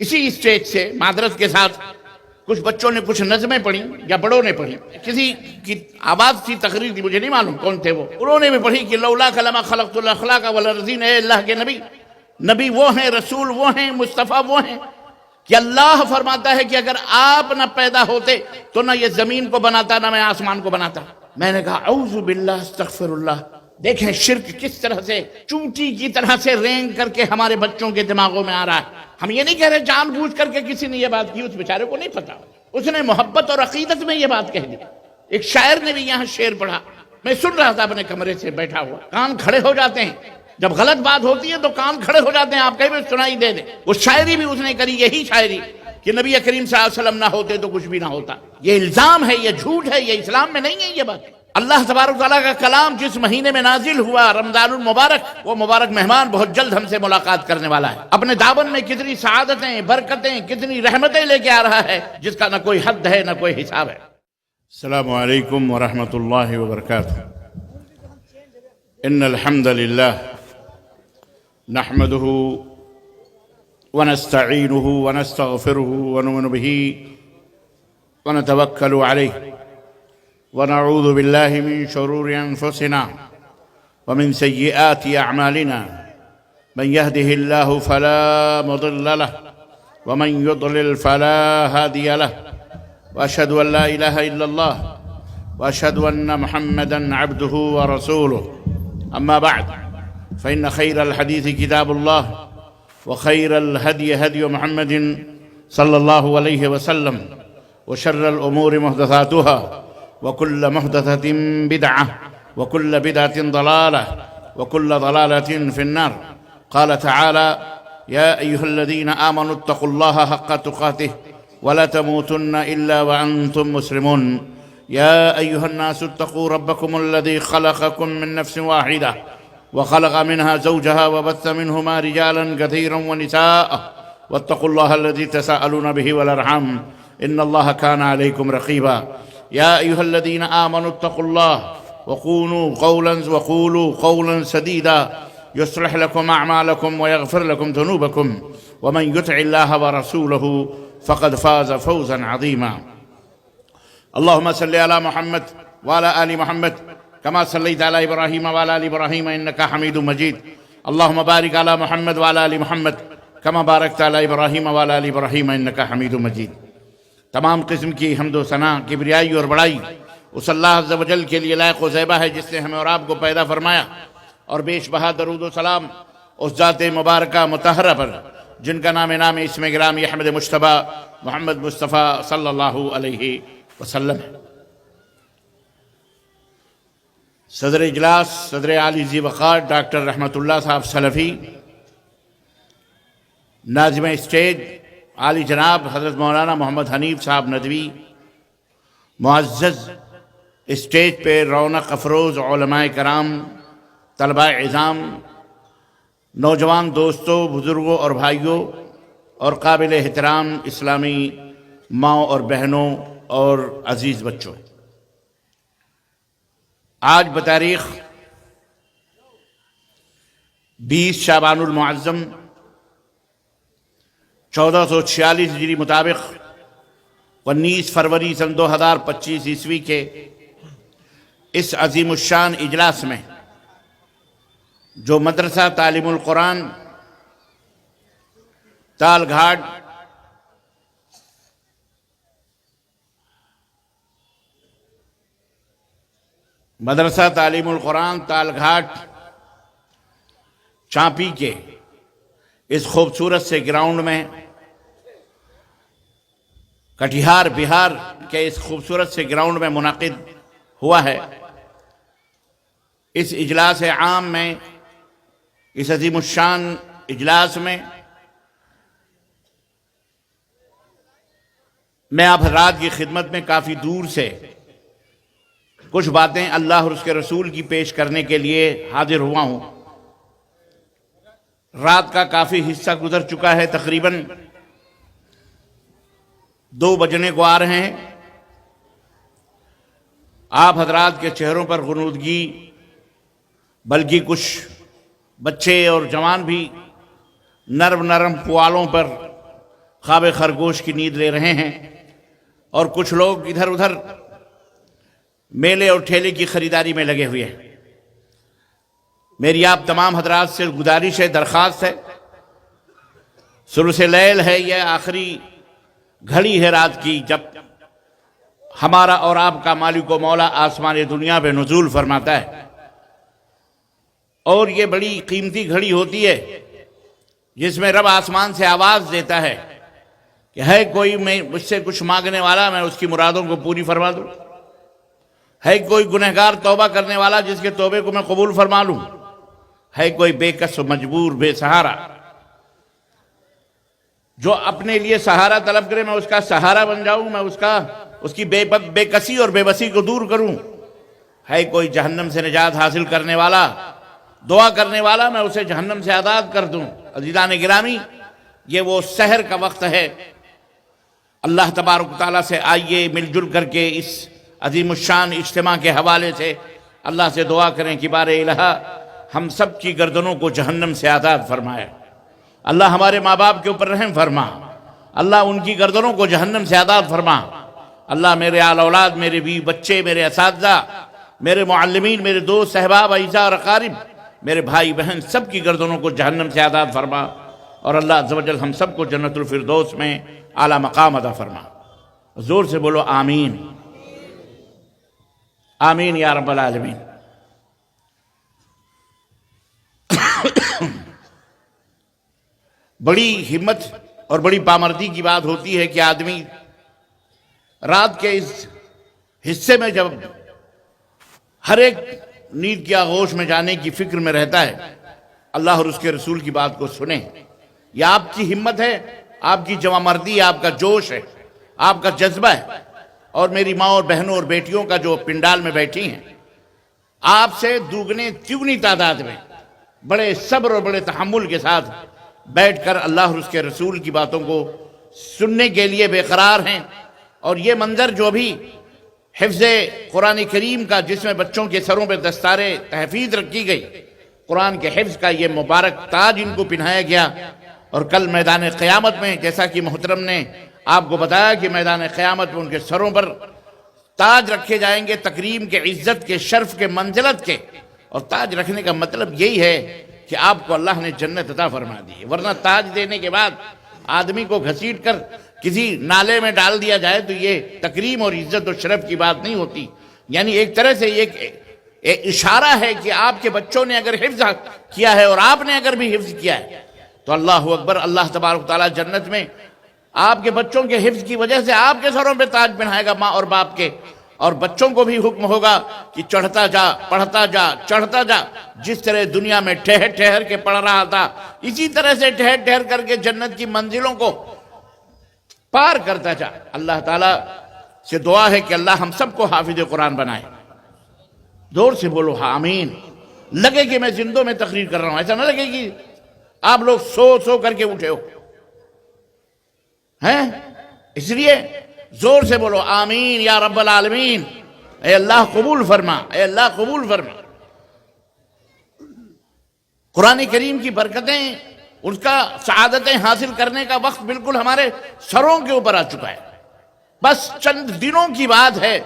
اسی اسٹیج سے معذرت کے ساتھ کچھ بچوں نے کچھ نظمیں پڑھی یا بڑوں نے پڑھی، کسی کی آواز تھی، تقریر تھی، مجھے نہیں معلوم کون تھے وہ، انہوں نے بھی پڑھی کہ لولا کلمہ خلقت الاخلاق والارضین، اے اللہ کے نبی وہ ہیں، رسول وہ ہیں، مصطفیٰ وہ ہیں کہ اللہ فرماتا ہے کہ اگر آپ نہ پیدا ہوتے تو نہ یہ زمین کو بناتا، نہ میں آسمان کو بناتا۔ میں نے کہا اعوذ باللہ استغفر اللہ۔ دیکھیں شرک کس طرح سے چونٹی کی طرح سے رینگ کر کے ہمارے بچوں کے دماغوں میں آ رہا ہے۔ ہم یہ نہیں کہہ رہے جان بوجھ کر کے کسی نے یہ بات کی، اس بیچارے کو نہیں پتا، اس نے محبت اور عقیدت میں یہ بات کہہ دی۔ ایک شاعر نے بھی یہاں شعر پڑھا، میں سن رہا تھا اپنے کمرے سے بیٹھا ہوا، کان کھڑے ہو جاتے ہیں جب غلط بات ہوتی ہے تو کان کھڑے ہو جاتے ہیں، آپ کہیں بھی سنائی دے دیں۔ وہ شاعری بھی اس نے کری، یہی شاعری کہ نبی کریم صلی اللہ علیہ وسلم نہ ہوتے تو کچھ بھی نہ ہوتا۔ یہ الزام ہے، یہ جھوٹ ہے، یہ اسلام میں نہیں ہے یہ بات۔ اللہ تبارک و تعالیٰ کا کلام جس مہینے میں نازل ہوا، رمضان المبارک، وہ مبارک مہمان بہت جلد ہم سے ملاقات کرنے والا ہے۔ اپنے دامن میں کتنی سعادتیں، برکتیں، کتنی رحمتیں لے کے آ رہا ہے جس کا نہ کوئی حد ہے نہ کوئی حساب ہے۔ السلام علیکم ورحمۃ اللہ وبرکاتہ۔ ان الحمد للہ نحمده ونستعینه ونستغفره ونؤمن به ونتوکل علیہ ونعوذ باللہ من شرور انفسنا ومن سیئات اعمالنا من يهده الله فلا مضل له ومن يضلل فلا هادي له واشهد ان لا اله الا الله واشهد ان محمدا عبده ورسوله اما بعد فان خير الحديث كتاب الله وخير الهدي هدي محمد صلى الله عليه وسلم وشر الامور محدثاتها وكل محدثة بدعة وكل بدعة ضلالة وكل ضلالة في النار۔ قال تعالى يا أيها الذين آمنوا اتقوا الله حق تقاته ولا تموتن إلا وأنتم مسلمون۔ يا أيها الناس اتقوا ربكم الذي خلقكم من نفس واحدة وخلق منها زوجها وبث منهما رجالا كثيرا ونساء واتقوا الله الذي تساءلون به والأرحام إن الله كان عليكم رقيبا۔ يا أيها الذين آمنوا اتقوا الله وقولوا قولا سديدا يصلح لكم أعمالكم ويغفر لكم ذنوبكم ومن يطع الله ورسوله فقد فاز فوزا عظيما۔ اللهم صل على محمد وعلى آل محمد كما صليت على إبراهيم وعلى آل إبراهيم إنك حميد مجيد۔ اللهم بارك على محمد وعلى آل محمد كما باركت على إبراهيم وعلى آل إبراهيم إنك حميد مجيد۔ تمام قسم کی حمد و ثنا، کبریائی اور بڑائی اس اللہ عز و جل کے لیے لائق و زیبا ہے جس نے ہمیں اور آپ کو پیدا فرمایا، اور بیش بہا درود و سلام اس ذات مبارکہ مطہرہ پر جن کا نام اسم گرامی احمد مجتبیٰ محمد مصطفیٰ صلی اللہ علیہ وسلم ہے۔ صدر اجلاس صدر عالی ذی وقار ڈاکٹر رحمت اللہ صاحب سلفی، ناظم اسٹیج عالی جناب حضرت مولانا محمد حنیف صاحب ندوی، معزز اسٹیج پہ رونق افروز علماء کرام، طلباء عظام، نوجوان دوستوں، بزرگوں اور بھائیوں، اور قابل احترام اسلامی ماؤں اور بہنوں اور عزیز بچوں، آج بتاریخ 20 شعبان المعظم 1446 ہجری مطابق 19 فروری سن 2025 عیسوی کے اس عظیم الشان اجلاس میں جو مدرسہ تعلیم القرآن تال گھاٹ مدرسہ تعلیم القرآن تال گھاٹ چانپی کے اس خوبصورت سے گراؤنڈ میں، کٹیہار بہار کے اس خوبصورت سے گراؤنڈ میں منعقد ہوا ہے۔ اس اجلاس عام میں، اس عظیم الشان اجلاس میں میں آپ حضرات کی خدمت میں کافی دور سے کچھ باتیں اللہ اور اس کے رسول کی پیش کرنے کے لیے حاضر ہوا ہوں۔ رات کا کافی حصہ گزر چکا ہے، تقریباً 2 بجنے کو آ رہے ہیں۔ آپ حضرات کے چہروں پر غنودگی، بلکہ کچھ بچے اور جوان بھی نرم پوالوں پر خواب خرگوش کی نیند لے رہے ہیں، اور کچھ لوگ ادھر ادھر میلے اور ٹھیلے کی خریداری میں لگے ہوئے ہیں۔ میری آپ تمام حضرات سے گزارش ہے، درخواست ہے، ثلث لیل ہے، یہ آخری گھڑی ہے رات کی جب ہمارا اور آپ کا مالک و مولا آسمان دنیا پہ نزول فرماتا ہے، اور یہ بڑی قیمتی گھڑی ہوتی ہے جس میں رب آسمان سے آواز دیتا ہے کہ ہے کوئی مجھ سے کچھ مانگنے والا، میں اس کی مرادوں کو پوری فرما دوں، ہے کوئی گنہگار توبہ کرنے والا جس کے توبے کو میں قبول فرما لوں، ہے کوئی بے کس و مجبور بے سہارا جو اپنے لیے سہارا طلب کرے، میں اس کا سہارا بن جاؤں، میں اس کی بے کسی اور بے بسی کو دور کروں، ہے کوئی جہنم سے نجات حاصل کرنے والا دعا کرنے والا، میں اسے جہنم سے آزاد کر دوں۔ عزیزان گرامی، یہ وہ سحر کا وقت ہے۔ اللہ تبارک و تعالیٰ سے آئیے مل جل کر کے اس عظیم الشان اجتماع کے حوالے سے اللہ سے دعا کریں کہ بار الہ ہم سب کی گردنوں کو جہنم سے آزاد فرمائے۔ اللہ ہمارے ماں باپ کے اوپر رحم فرما، اللہ ان کی گردنوں کو جہنم سے آزاد فرما۔ اللہ میرے آل اولاد، میرے بیوی بچے، میرے اساتذہ، میرے معلمین، میرے دوست احباب اعزاء اور اقارب، میرے بھائی بہن، سب کی گردنوں کو جہنم سے آزاد فرما، اور اللہ عز و جل ہم سب کو جنت الفردوس میں اعلیٰ مقام عطا فرما۔ زور سے بولو آمین، آمین یا رب العالمین۔ بڑی ہمت اور بڑی پامردی کی بات ہوتی ہے کہ آدمی رات کے اس حصے میں جب ہر ایک نیند کی آغوش میں جانے کی فکر میں رہتا ہے، اللہ اور اس کے رسول کی بات کو سنیں۔ یہ آپ کی ہمت ہے، آپ کی جوان مردی، آپ کا جوش ہے، آپ کا جذبہ ہے، اور میری ماں اور بہنوں اور بیٹیوں کا جو پنڈال میں بیٹھی ہیں، آپ سے دوگنے تیگنی تعداد میں بڑے صبر اور بڑے تحمل کے ساتھ بیٹھ کر اللہ اور اس کے رسول کی باتوں کو سننے کے لیے بے قرار ہیں۔ اور یہ منظر جو بھی حفظ قرآن کریم کا، جس میں بچوں کے سروں پہ دستار تحفیظ رکھی گئی، قرآن کے حفظ کا یہ مبارک تاج ان کو پہنایا گیا، اور کل میدان قیامت میں جیسا کہ محترم نے آپ کو بتایا کہ میدان قیامت میں ان کے سروں پر تاج رکھے جائیں گے، تکریم کے، عزت کے، شرف کے، منزلت کے۔ اور تاج رکھنے کا مطلب یہی ہے کہ آپ کو اللہ نے جنت عطا فرما دی، ورنہ تاج دینے کے بعد آدمی کو گھسیٹ کر کسی نالے میں ڈال دیا جائے تو یہ تکریم اور عزت اور شرف کی بات نہیں ہوتی۔ یعنی ایک طرح سے یہ ایک اشارہ ہے کہ آپ کے بچوں نے اگر حفظ کیا ہے اور آپ نے اگر بھی حفظ کیا ہے تو اللہ اکبر، اللہ تبارک و تعالیٰ جنت میں آپ کے بچوں کے حفظ کی وجہ سے آپ کے سروں پہ تاج پہنائے گا، ماں اور باپ کے، اور بچوں کو بھی حکم ہوگا کہ چڑھتا جا، پڑھتا جا، چڑھتا جا۔ جس طرح دنیا میں ٹھہر ٹھہر کے پڑھ رہا تھا، اسی طرح سے ٹھہر ٹھہر کر کے جنت کی منزلوں کو پار کرتا جا۔ اللہ تعالیٰ سے دعا ہے کہ اللہ ہم سب کو حافظ قرآن بنائے۔ زور سے بولو آمین۔ لگے کہ میں زندوں میں تقریر کر رہا ہوں، ایسا نہ لگے کہ آپ لوگ سو کر کے اٹھے ہو ہیں، اس لیے زور سے بولو آمین یا رب العالمین۔ اے اللہ قبول فرما، اے اللہ قبول فرما۔ قرآن کریم کی برکتیں، اس کا سعادتیں حاصل کرنے کا وقت بالکل ہمارے سروں کے اوپر آ چکا ہے۔ بس چند دنوں کی بات ہے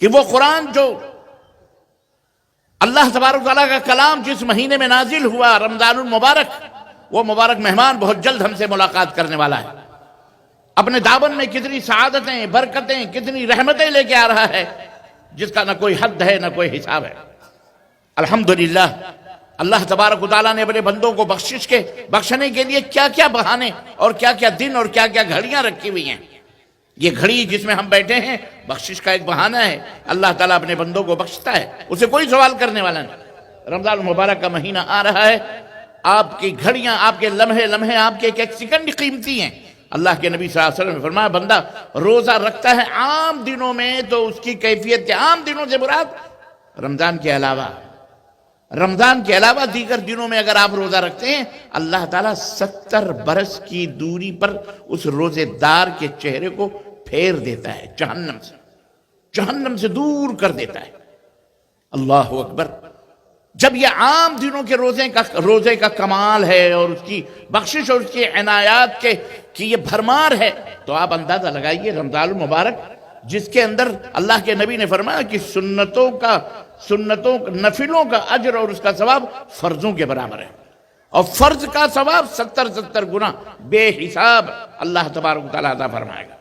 کہ وہ قرآن جو اللہ تبارک تعالیٰ کا کلام جس مہینے میں نازل ہوا، رمضان المبارک، وہ مبارک مہمان بہت جلد ہم سے ملاقات کرنے والا ہے۔ اپنے دامن میں کتنی سعادتیں، برکتیں، کتنی رحمتیں لے کے آ رہا ہے جس کا نہ کوئی حد ہے، نہ کوئی حساب ہے۔ الحمدللہ، اللہ تبارک و تعالیٰ نے اپنے بندوں کو بخشنے کے لیے کیا کیا بہانے اور کیا کیا دن اور کیا کیا گھڑیاں رکھی ہوئی ہیں۔ یہ گھڑی جس میں ہم بیٹھے ہیں بخشش کا ایک بہانہ ہے۔ اللہ تعالیٰ اپنے بندوں کو بخشتا ہے، اسے کوئی سوال کرنے والا نہیں۔ رمضان المبارک کا مہینہ آ رہا ہے، آپ کی گھڑیاں، آپ کے لمحے، آپ کے ایک ایک سیکنڈ قیمتی ہیں۔ اللہ کے نبی صلی اللہ علیہ وسلم نے فرمایا بندہ روزہ رکھتا ہے عام دنوں میں تو اس کی کیفیت کے، عام دنوں سے مراد رمضان کے علاوہ دیگر دنوں میں اگر آپ روزہ رکھتے ہیں، اللہ تعالیٰ 70 برس کی دوری پر اس روزے دار کے چہرے کو پھیر دیتا ہے، جہنم سے دور کر دیتا ہے۔ اللہ اکبر۔ جب یہ عام دنوں کے روزے کا کمال ہے اور اس کی بخشش اور اس کی عنایات کی یہ بھرمار ہے، تو آپ اندازہ لگائیے رمضان المبارک جس کے اندر اللہ کے نبی نے فرمایا کہ نفلوں کا اجر اور اس کا ثواب فرضوں کے برابر ہے، اور فرض کا ثواب 70 گنا بے حساب اللہ تبارک و تعالیٰ عطا فرمائے گا۔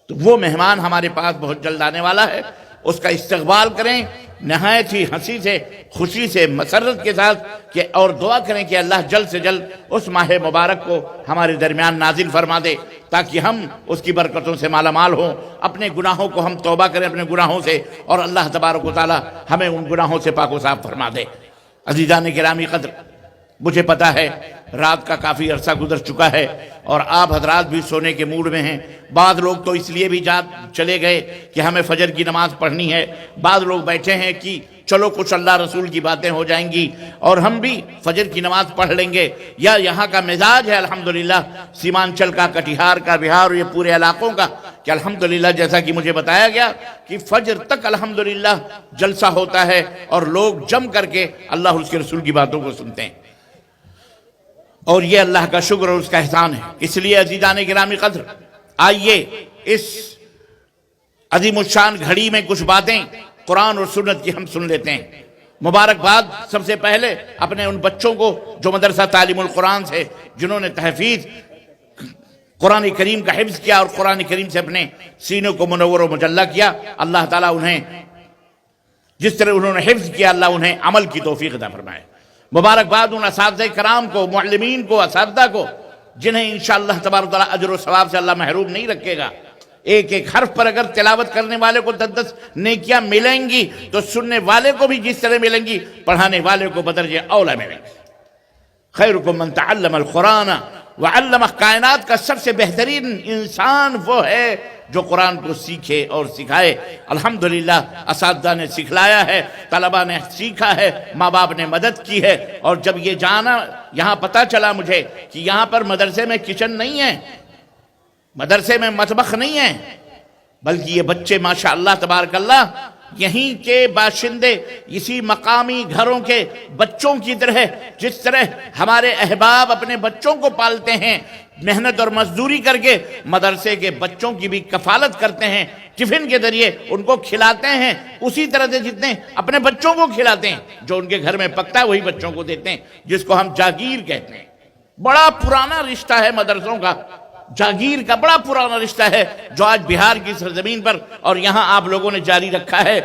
تو وہ مہمان ہمارے پاس بہت جلد آنے والا ہے، اس کا استقبال کریں نہایت ہی ہنسی سے، خوشی سے، مسرت کے ساتھ، اور دعا کریں کہ اللہ جلد سے جلد اس ماہ مبارک کو ہمارے درمیان نازل فرما دے تاکہ ہم اس کی برکتوں سے مالا مال ہوں، اپنے گناہوں کو ہم توبہ کریں اپنے گناہوں سے، اور اللہ تبارک و تعالی ہمیں ان گناہوں سے پاک و صاف فرما دے۔ عزیزان گرامی قدر، مجھے پتہ ہے رات کا کافی عرصہ گزر چکا ہے اور آپ حضرات بھی سونے کے موڈ میں ہیں، بعض لوگ تو اس لیے بھی چلے گئے کہ ہمیں فجر کی نماز پڑھنی ہے، بعض لوگ بیٹھے ہیں کہ چلو کچھ اللہ رسول کی باتیں ہو جائیں گی اور ہم بھی فجر کی نماز پڑھ لیں گے۔ یا یہاں کا مزاج ہے الحمدللہ سیمانچل کا، کٹیہار کا، بہار اور یہ پورے علاقوں کا کہ الحمدللہ جیسا کہ مجھے بتایا گیا کہ فجر تک الحمدللہ جلسہ ہوتا ہے اور لوگ جم کر کے اللہ اور اس کے رسول کی باتوں کو سنتے ہیں، اور یہ اللہ کا شکر اور اس کا احسان ہے۔ اس لیے عزیزان گرامی قدر، آئیے اس عظیم الشان گھڑی میں کچھ باتیں قرآن اور سنت کی ہم سن لیتے ہیں۔ مبارکباد سب سے پہلے اپنے ان بچوں کو جو مدرسہ تعلیم القرآن سے، جنہوں نے تحفیظ قرآن کریم کا حفظ کیا اور قرآن کریم سے اپنے سینوں کو منور و مجلہ کیا، اللہ تعالیٰ انہیں جس طرح انہوں نے حفظ کیا اللہ انہیں عمل کی توفیق عطا فرمائے۔ مبارکباد ان اساتذہ کرام کو، معلمین کو، اساتذہ کو جنہیں انشاءاللہ تبارک تعالیٰ اجر و ثواب سے اللہ محروم نہیں رکھے گا۔ ایک ایک حرف پر اگر تلاوت کرنے والے کو 10 نیکیاں ملیں گی تو سننے والے کو بھی جس طرح ملیں گی پڑھانے والے کو بدرجہ اولا ملیں گی۔ خیرکم من تعلم القرآن وعلمہ، کائنات کا سب سے بہترین انسان وہ ہے جو قرآن کو سیکھے اور سکھائے۔ الحمدللہ اساتذہ نے سکھلایا ہے، طلبہ نے سیکھا ہے، ماں باپ نے مدد کی ہے، اور جب یہ جانا یہاں پتہ چلا مجھے کہ یہاں پر مدرسے میں کچن نہیں ہے، مدرسے میں مطبخ نہیں ہے، بلکہ یہ بچے ماشاءاللہ تبارک اللہ یہیں کے باشندے، اسی مقامی گھروں کے بچوں کی طرح، جس طرح ہمارے احباب اپنے بچوں کو پالتے ہیں محنت اور مزدوری کر کے، مدرسے کے بچوں کی بھی کفالت کرتے ہیں، ٹفن کے ذریعے ان کو کھلاتے ہیں اسی طرح سے جتنے اپنے بچوں کو کھلاتے ہیں، جو ان کے گھر میں پکتا ہے وہی بچوں کو دیتے ہیں، جس کو ہم جاگیر کہتے ہیں۔ بڑا پرانا رشتہ ہے مدرسوں کا، جاگیر کا بڑا پرانا رشتہ ہے جو آج بہار کی سرزمین پر اور یہاں آپ لوگوں نے جاری رکھا ہے۔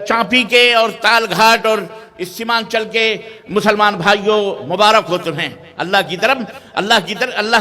چانپی کے اور تال گھاٹ اور اس سیمانچل کے مسلمان بھائیوں مبارک ہو تمہیں، اللہ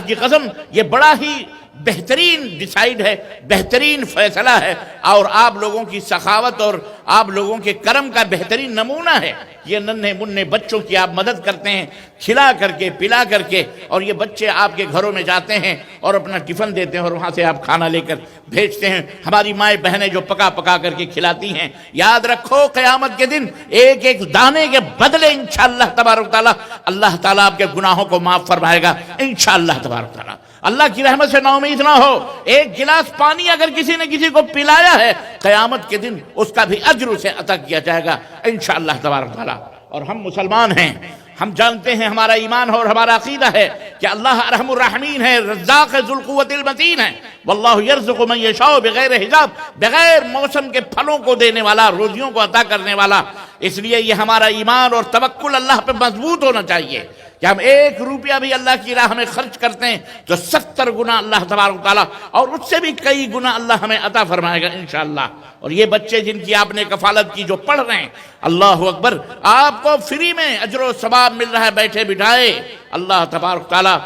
کی قسم یہ بڑا ہی بہترین ڈیسائیڈ ہے، بہترین فیصلہ ہے، اور آپ لوگوں کی سخاوت اور آپ لوگوں کے کرم کا بہترین نمونہ ہے۔ یہ ننھے منھے بچوں کی آپ مدد کرتے ہیں کھلا کر کے، پلا کر کے، اور یہ بچے آپ کے گھروں میں جاتے ہیں اور اپنا ٹفن دیتے ہیں اور وہاں سے آپ کھانا لے کر بھیجتے ہیں۔ ہماری مائیں بہنیں جو پکا پکا کر کے کھلاتی ہیں، یاد رکھو قیامت کے دن ایک ایک دانے کے بدلے انشاءاللہ تبارک تعالیٰ اللہ تعالیٰ آپ کے گناہوں کو معاف فرمائے گا انشاءاللہ تبارک تعالیٰ۔ اللہ کی رحمت سے نا امید نہ ہو، ایک گلاس پانی اگر کسی نے کسی کو پلایا ہے قیامت کے دن اس کا بھی اجر اسے عطا کیا جائے گا انشاءاللہ تبارک تعالیٰ۔ اور ہم مسلمان ہیں، ہم جانتے ہیں، ہمارا ایمان ہے اور ہمارا عقیدہ ہے کہ اللہ ارحم الراحمین ہے، رزاق ذو القوت المتین ہے، واللہ یرزق من یشاء بغیر حساب، بغیر موسم کے پھلوں کو دینے والا، روزیوں کو عطا کرنے والا۔ اس لیے یہ ہمارا ایمان اور توکل اللہ پہ مضبوط ہونا چاہیے کہ ہم 1 روپیہ بھی اللہ کی راہ میں خرچ کرتے ہیں تو 70 گنا اللہ تبارک تعالیٰ اور اس سے بھی کئی گنا اللہ ہمیں عطا فرمائے گا انشاءاللہ۔ اور یہ بچے جن کی آپ نے کفالت کی جو پڑھ رہے ہیں، اللہ اکبر، آپ کو فری میں اجر و ثواب مل رہا ہے بیٹھے بٹھائے۔ اللہ تبارک تعالیٰ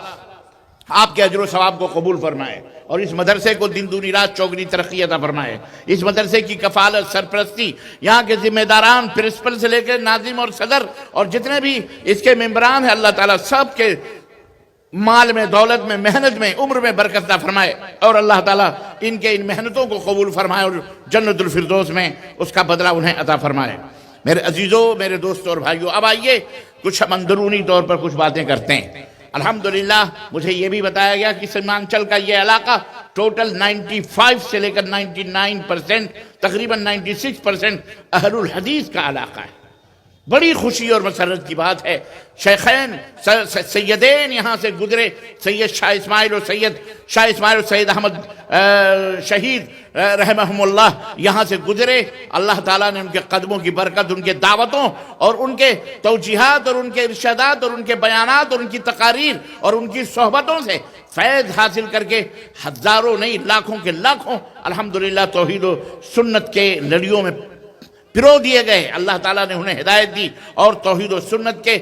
آپ کے اجر و ثواب کو قبول فرمائے اور اس مدرسے کو دن دونی رات چوگنی ترقی عطا فرمائے۔ اس مدرسے کی کفالت، سرپرستی، یہاں کے ذمہ داران، پرنسپل سے لے کے ناظم اور صدر اور جتنے بھی اس کے ممبران ہیں، اللہ تعالیٰ سب کے مال میں، دولت میں، محنت میں، عمر میں برکت عطا فرمائے، اور اللہ تعالیٰ ان کے ان محنتوں کو قبول فرمائے اور جنت الفردوس میں اس کا بدلہ انہیں عطا فرمائے۔ میرے عزیزوں، میرے دوستوں اور بھائیوں، اب آئیے کچھ ہم اندرونی طور پر کچھ باتیں کرتے ہیں۔ الحمدللہ مجھے یہ بھی بتایا گیا کہ سیمانچل کا یہ علاقہ ٹوٹل 95 سے لے کر 99% تقریباً 96% اہل الحدیث کا علاقہ ہے۔ بڑی خوشی اور مسرت کی بات ہے، شیخین سیدین یہاں سے گزرے، سید شاہ اسماعیل اور سید احمد شہید رحمہم اللہ یہاں سے گزرے۔ اللہ تعالیٰ نے ان کے قدموں کی برکت، ان کے دعوتوں اور ان کے توجیہات اور ان کے ارشادات اور ان کے بیانات اور ان کی تقاریر اور ان کی صحبتوں سے فیض حاصل کر کے ہزاروں نہیں لاکھوں کے لاکھوں الحمدللہ توحید و سنت کے لڑیوں میں پرو دیے گئے۔ اللہ تعالیٰ نے انہیں ہدایت دی اور توحید و سنت کے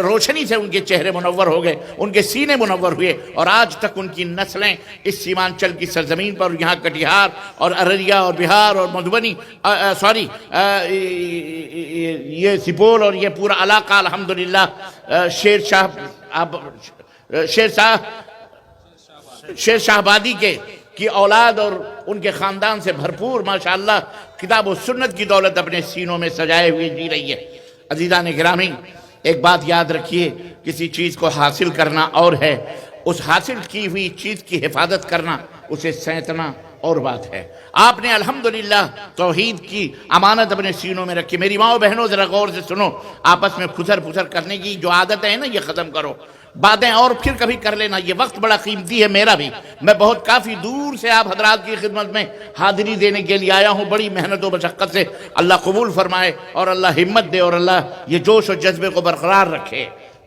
روشنی سے ان کے چہرے منور ہو گئے، ان کے سینے منور ہوئے، اور آج تک ان کی نسلیں اس سیمانچل کی سرزمین پر، یہاں کٹیہار اور ارریہ اور بہار اور مدھوبنی یہ سپول اور یہ پورا علاقہ الحمدللہ شیر شاہ آبادی کی اولاد اور ان کے خاندان سے بھرپور ماشاءاللہ کتاب و سنت کی دولت اپنے سینوں میں سجائے ہوئے جی رہی ہے۔ عزیزان گرامی، ایک بات یاد رکھیے، کسی چیز کو حاصل کرنا اور ہے، اس حاصل کی ہوئی چیز کی حفاظت کرنا، اسے سینتنا اور بات ہے۔ آپ نے الحمدللہ توحید کی امانت اپنے سینوں میں رکھی۔ میری ماں و بہنوں ذرا غور سے سنو، آپس میں پھسر کرنے کی جو عادت ہے نا، یہ ختم کرو، باتیں اور پھر کبھی کر لینا، یہ وقت بڑا قیمتی ہے میرا بھی، میں بہت کافی دور سے آپ حضرات کی خدمت میں حاضری دینے کے لیے آیا ہوں، بڑی محنت و مشقت سے، اللہ قبول فرمائے اور اللہ ہمت دے اور اللہ یہ جوش و جذبے کو برقرار رکھے،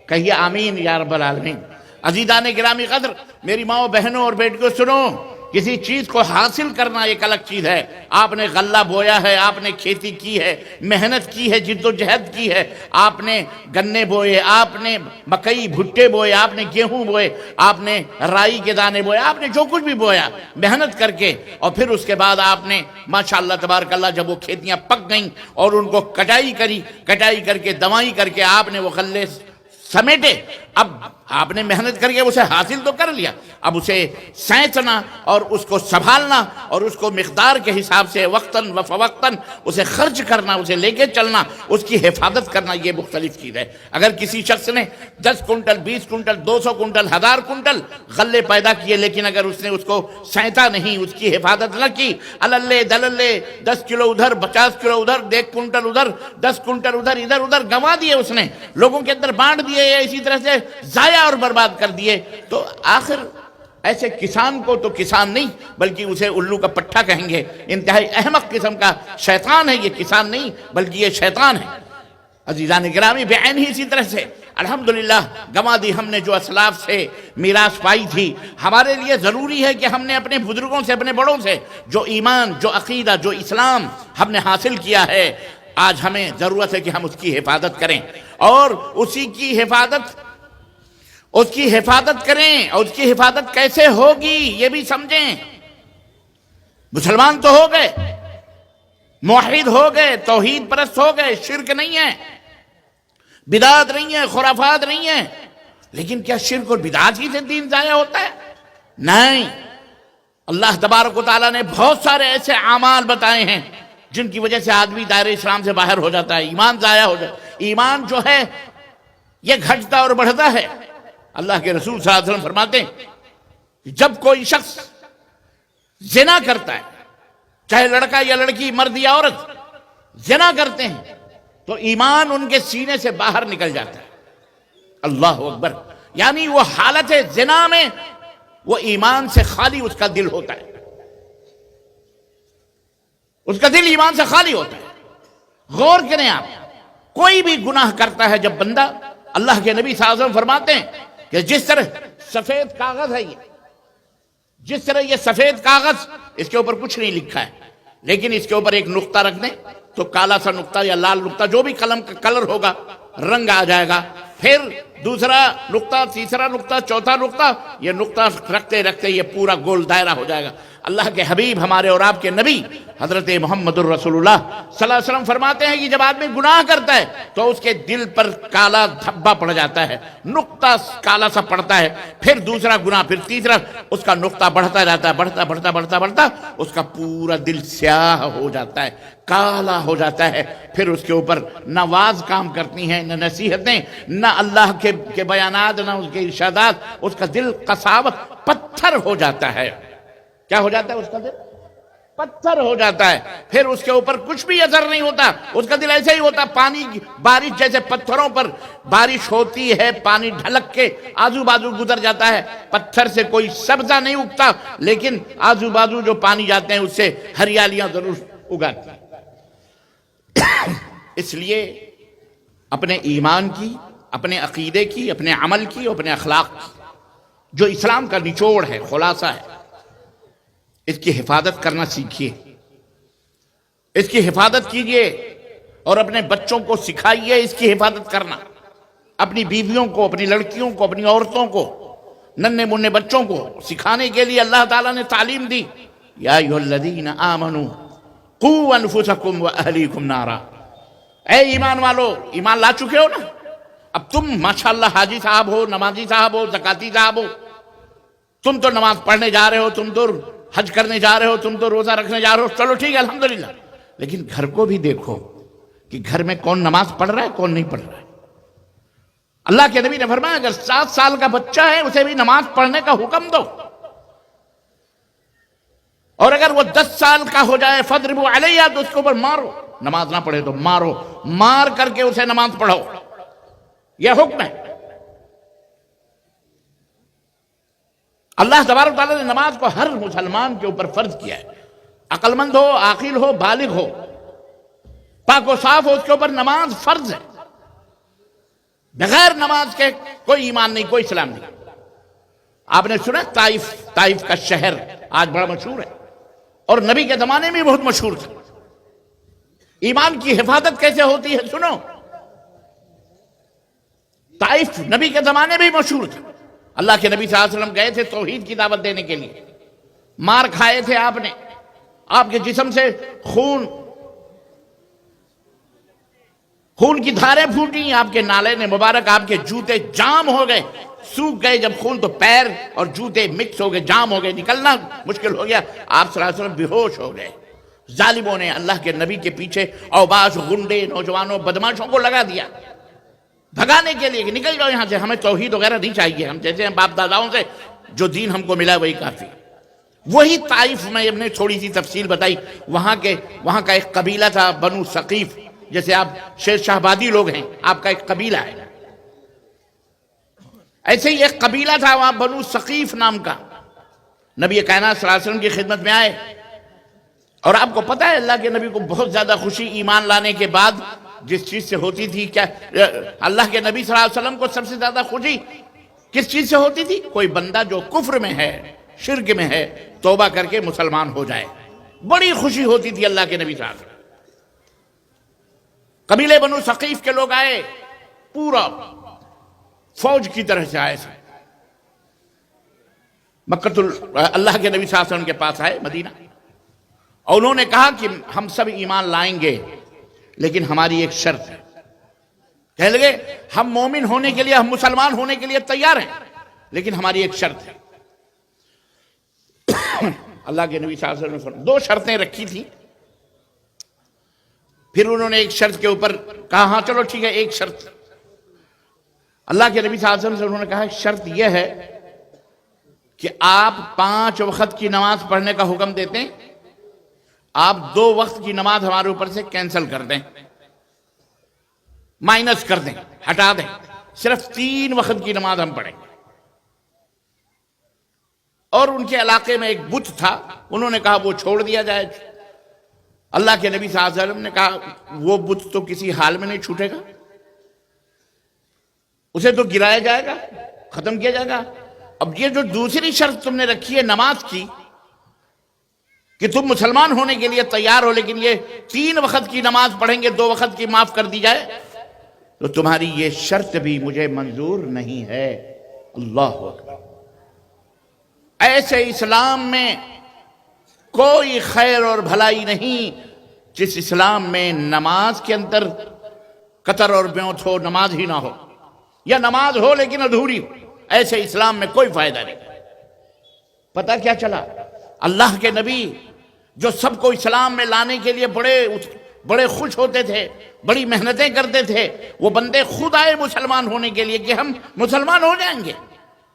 کہیے آمین یا رب العالمین۔ عزیزان گرامی قدر، میری ماں و بہنوں اور بیٹیوں سنو، کسی چیز کو حاصل کرنا ایک الگ چیز ہے۔ آپ نے غلہ بویا ہے، آپ نے کھیتی کی ہے، محنت کی ہے، جد و جہد کی ہے، آپ نے گنے بوئے، آپ نے مکئی بھٹے بوئے، آپ نے گیہوں بوئے، آپ نے رائی کے دانے بوئے، آپ نے جو کچھ بھی بویا محنت کر کے، اور پھر اس کے بعد آپ نے ماشاءاللہ تبارک اللہ جب وہ کھیتیاں پک گئیں اور ان کو کٹائی کر کے دوائی کر کے آپ نے وہ غلے سمیٹے، اب آپ نے محنت کر کے اسے حاصل تو کر لیا، اب اسے سینچنا اور اس کو سنبھالنا اور اس کو مقدار کے حساب سے وقتاً و فوقتاً اسے خرچ کرنا، اسے لے کے چلنا، اس کی حفاظت کرنا، یہ مختلف چیز ہے۔ اگر کسی شخص نے 10 کنٹل 20 کنٹل 200 کنٹل 1000 کنٹل غلے پیدا کیے، لیکن اگر اس نے اس کو سینتا نہیں، اس کی حفاظت نہ کی، اللے دللے 10 کلو ادھر 50 کلو ادھر 1 کنٹل ادھر 10 کنٹل ادھر ادھر گنوا دیے، اس نے لوگوں کے اندر بانٹ دیے، اسی طرح سے ضائع اور برباد کر دیے، تو آخر ایسے کسان کو تو کسان نہیں بلکہ اسے الو کا پٹھا کہیں گے، انتہائی احمق قسم کا شیطان ہے یہ، کسان نہیں بلکہ یہ شیطان ہے۔ عزیزان گرامی، بعین ہی اسی طرح سے الحمدللہ گنوا دی ہم نے جو اسلاف سے میراث پائی تھی۔ ہمارے لیے ضروری ہے کہ ہم نے اپنے بزرگوں سے، اپنے بڑوں سے جو ایمان، جو عقیدہ، جو اسلام ہم نے حاصل کیا ہے، آج ہمیں ضرورت ہے کہ ہم اس کی حفاظت کریں، اور اس کی حفاظت کریں، اور اس کی حفاظت کیسے ہوگی یہ بھی سمجھیں۔ مسلمان تو ہو گئے، موحد ہو گئے، توحید پرست ہو گئے، شرک نہیں ہے، بدعات نہیں ہے، خرافات نہیں ہے، لیکن کیا شرک اور بدعات ہی سے دین ضائع ہوتا ہے؟ نہیں، اللہ تبارک و تعالیٰ نے بہت سارے ایسے اعمال بتائے ہیں جن کی وجہ سے آدمی دائرہ اسلام سے باہر ہو جاتا ہے، ایمان ضائع ہو جاتا ہے۔ ایمان جو ہے یہ گھٹتا اور بڑھتا ہے۔ اللہ کے رسول صلی اللہ علیہ وسلم فرماتے ہیں کہ جب کوئی شخص زنا کرتا ہے، چاہے لڑکا یا لڑکی، مرد یا عورت زنا کرتے ہیں، تو ایمان ان کے سینے سے باہر نکل جاتا ہے۔ اللہ اکبر، یعنی وہ حالت زنا میں وہ ایمان سے خالی اس کا دل ہوتا ہے، اس کا دل ایمان سے خالی ہوتا ہے۔ غور کریں آپ، کوئی بھی گناہ کرتا ہے جب بندہ، اللہ کے نبی صلی اللہ علیہ وسلم فرماتے ہیں کہ جس طرح سفید کاغذ ہے، جس طرح یہ سفید کاغذ، اس کے اوپر کچھ نہیں لکھا ہے، لیکن اس کے اوپر ایک نقطہ رکھ دیں تو کالا سا نقطہ یا لال نقطہ، جو بھی قلم کا کلر ہوگا، رنگ آ جائے گا، پھر دوسرا نقطہ، تیسرا نقطہ، چوتھا نقطہ، یہ نقطہ رکھتے رکھتے یہ پورا گول دائرہ ہو جائے گا۔ اللہ کے حبیب ہمارے اور آپ کے نبی حضرت محمد الرسول اللہ صلی اللہ علیہ وسلم فرماتے ہیں کہ جب آدمی گناہ کرتا ہے تو اس کے دل پر کالا دھبا پڑ جاتا ہے، نقطہ کالا سا پڑتا ہے، پھر دوسرا گناہ، پھر تیسرا، اس کا نقطہ بڑھتا جاتا ہے، بڑھتا اس کا پورا دل سیاہ ہو جاتا ہے، کالا ہو جاتا ہے، پھر اس کے اوپر نہ واز کام کرتی ہیں، نہ نصیحتیں، نہ اللہ کے بیانات، نہ اس کے ارشادات، اس کا دل قساوت پتھر ہو جاتا ہے۔ کیا ہو جاتا ہے اس کا دل؟ پتھر ہو جاتا ہے، پھر اس کے اوپر کچھ بھی اثر نہیں ہوتا، اس کا دل ایسے ہی ہوتا، پانی بارش جیسے پتھروں پر بارش ہوتی ہے، پانی ڈھلک کے آزو بازو گزر جاتا ہے، پتھر سے کوئی سبزہ نہیں اگتا، لیکن آزو بازو جو پانی جاتے ہیں اس سے ہریالیاں ضرور اگاتی ہیں۔ اس لیے اپنے ایمان کی، اپنے عقیدے کی، اپنے عمل کی، اپنے اخلاق کی، جو اسلام کا نچوڑ ہے، خلاصہ ہے، اس کی حفاظت کرنا سیکھیے، اس کی حفاظت کیجئے، اور اپنے بچوں کو سکھائیے اس کی حفاظت کرنا، اپنی بیویوں کو، اپنی لڑکیوں کو، اپنی عورتوں کو، ننھے منھے بچوں کو سکھانے کے لیے اللہ تعالیٰ نے تعلیم دی، یا ایھا الذین آمنوا قوا انفسکم واہلیکم نارا۔ اے ایمان والو، ایمان لا چکے ہو نا، اب تم ماشاءاللہ حاجی صاحب ہو، نمازی صاحب ہو، زکاتی صاحب ہو، تم تو نماز پڑھنے جا رہے ہو، تم تو حج کرنے جا رہے ہو، تم تو روزہ رکھنے جا رہے ہو، چلو ٹھیک ہے الحمدللہ، لیکن گھر کو بھی دیکھو کہ گھر میں کون نماز پڑھ رہا ہے، کون نہیں پڑھ رہا ہے۔ اللہ کے نبی نے فرمایا اگر 7 سال کا بچہ ہے اسے بھی نماز پڑھنے کا حکم دو، اور اگر وہ 10 سال کا ہو جائے فَاضْرِبُوا عَلَيْهَا، تو اس کے اوپر مارو، نماز نہ پڑھے تو مارو، مار کر کے اسے نماز پڑھو، یہ حکم ہے۔ اللہ تبارک و تعالیٰ نے نماز کو ہر مسلمان کے اوپر فرض کیا ہے، عقل مند ہو، عاقل ہو، بالغ ہو، پاک و صاف ہو، اس کے اوپر نماز فرض ہے۔ بغیر نماز کے کوئی ایمان نہیں، کوئی اسلام نہیں۔ آپ نے سنا طائف کا شہر آج بڑا مشہور ہے، اور نبی کے زمانے میں بہت مشہور تھا۔ ایمان کی حفاظت کیسے ہوتی ہے سنو، طائف نبی کے زمانے میں مشہور تھا۔ اللہ کے نبی صلی اللہ علیہ وسلم گئے تھے توحید کی دعوت دینے کے لیے، مار کھائے تھے آپ نے، آپ کے جسم سے خون کی دھاریں پھوٹی، آپ کے نالے مبارک، آپ کے جوتے جام ہو گئے، سوکھ گئے جب خون، تو پیر اور جوتے مکس ہو گئے، جام ہو گئے، نکلنا مشکل ہو گیا، آپ صلی اللہ علیہ وسلم بے ہوش ہو گئے۔ ظالموں نے اللہ کے نبی کے پیچھے اوباش، غنڈے، نوجوانوں، بدماشوں کو لگا دیا بھگانے کے لیے کہ نکل جاؤ یہاں سے، ہمیں توحید وغیرہ نہیں چاہیے، ہم جیسے ہیں باپ داداؤں سے جو دین ہم کو ملا وہی کافی۔ وہی طائف میں اب نے تھوڑی سی تفصیل بتائی، وہاں کا ایک قبیلہ تھا بنو ثقیف، جیسے آپ شیر شاہ آبادی لوگ ہیں، آپ کا ایک قبیلہ ہے، ایسے ہی ایک قبیلہ تھا وہاں بنو ثقیف نام کا۔ نبی کائنات صلی اللہ علیہ وسلم کی خدمت میں آئے، اور آپ کو پتہ ہے اللہ کے نبی کو بہت زیادہ خوشی ایمان لانے کے بعد جس چیز سے ہوتی تھی، کیا اللہ کے نبی صلی اللہ علیہ وسلم کو سب سے زیادہ خوشی کس چیز سے ہوتی تھی؟ کوئی بندہ جو کفر میں ہے، شرک میں ہے، توبہ کر کے مسلمان ہو جائے، بڑی خوشی ہوتی تھی اللہ کے نبی صلی اللہ علیہ وسلم۔ قبیلے بنو ثقیف کے لوگ آئے، پورا فوج کی طرح سے آئے تھے، اللہ کے نبی صلی اللہ علیہ وسلم کے پاس آئے مدینہ، اور انہوں نے کہا کہ ہم سب ایمان لائیں گے لیکن ہماری ایک شرط ہے۔ کہنے لگے ہم مومن ہونے کے لیے، ہم مسلمان ہونے کے لیے تیار ہیں، لیکن ہماری ایک شرط ہے۔ اللہ کے نبی صلی اللہ علیہ وسلم نے 2 شرطیں رکھی تھی، پھر انہوں نے ایک شرط کے اوپر کہا ہاں چلو ٹھیک ہے، ایک شرط۔ اللہ کے نبی صلی اللہ علیہ وسلم سے انہوں نے کہا شرط یہ ہے کہ آپ 5 وقت کی نماز پڑھنے کا حکم دیتے ہیں، آپ 2 وقت کی نماز ہمارے اوپر سے کینسل کر دیں، مائنس کر دیں، ہٹا دیں، صرف 3 وقت کی نماز ہم پڑھیں گے۔ اور ان کے علاقے میں ایک بت تھا، انہوں نے کہا وہ چھوڑ دیا جائے۔ اللہ کے نبی صلی اللہ علیہ وسلم نے کہا وہ بت تو کسی حال میں نہیں چھوٹے گا، اسے تو گرایا جائے گا، ختم کیا جائے گا۔ اب یہ جو دوسری شرط تم نے رکھی ہے نماز کی، کہ تم مسلمان ہونے کے لیے تیار ہو لیکن یہ 3 وقت کی نماز پڑھیں گے، 2 وقت کی معاف کر دی جائے، تو تمہاری یہ شرط بھی مجھے منظور نہیں ہے۔ اللہ اکبر۔ ایسے اسلام میں کوئی خیر اور بھلائی نہیں جس اسلام میں نماز کے اندر قطر اور بیوت ہو، نماز ہی نہ ہو، یا نماز ہو لیکن ادھوری ہو، ایسے اسلام میں کوئی فائدہ نہیں۔ پتہ کیا چلا؟ اللہ کے نبی جو سب کو اسلام میں لانے کے لیے بڑے خوش ہوتے تھے، بڑی محنتیں کرتے تھے، وہ بندے خود آئے مسلمان ہونے کے لیے کہ ہم مسلمان ہو جائیں گے،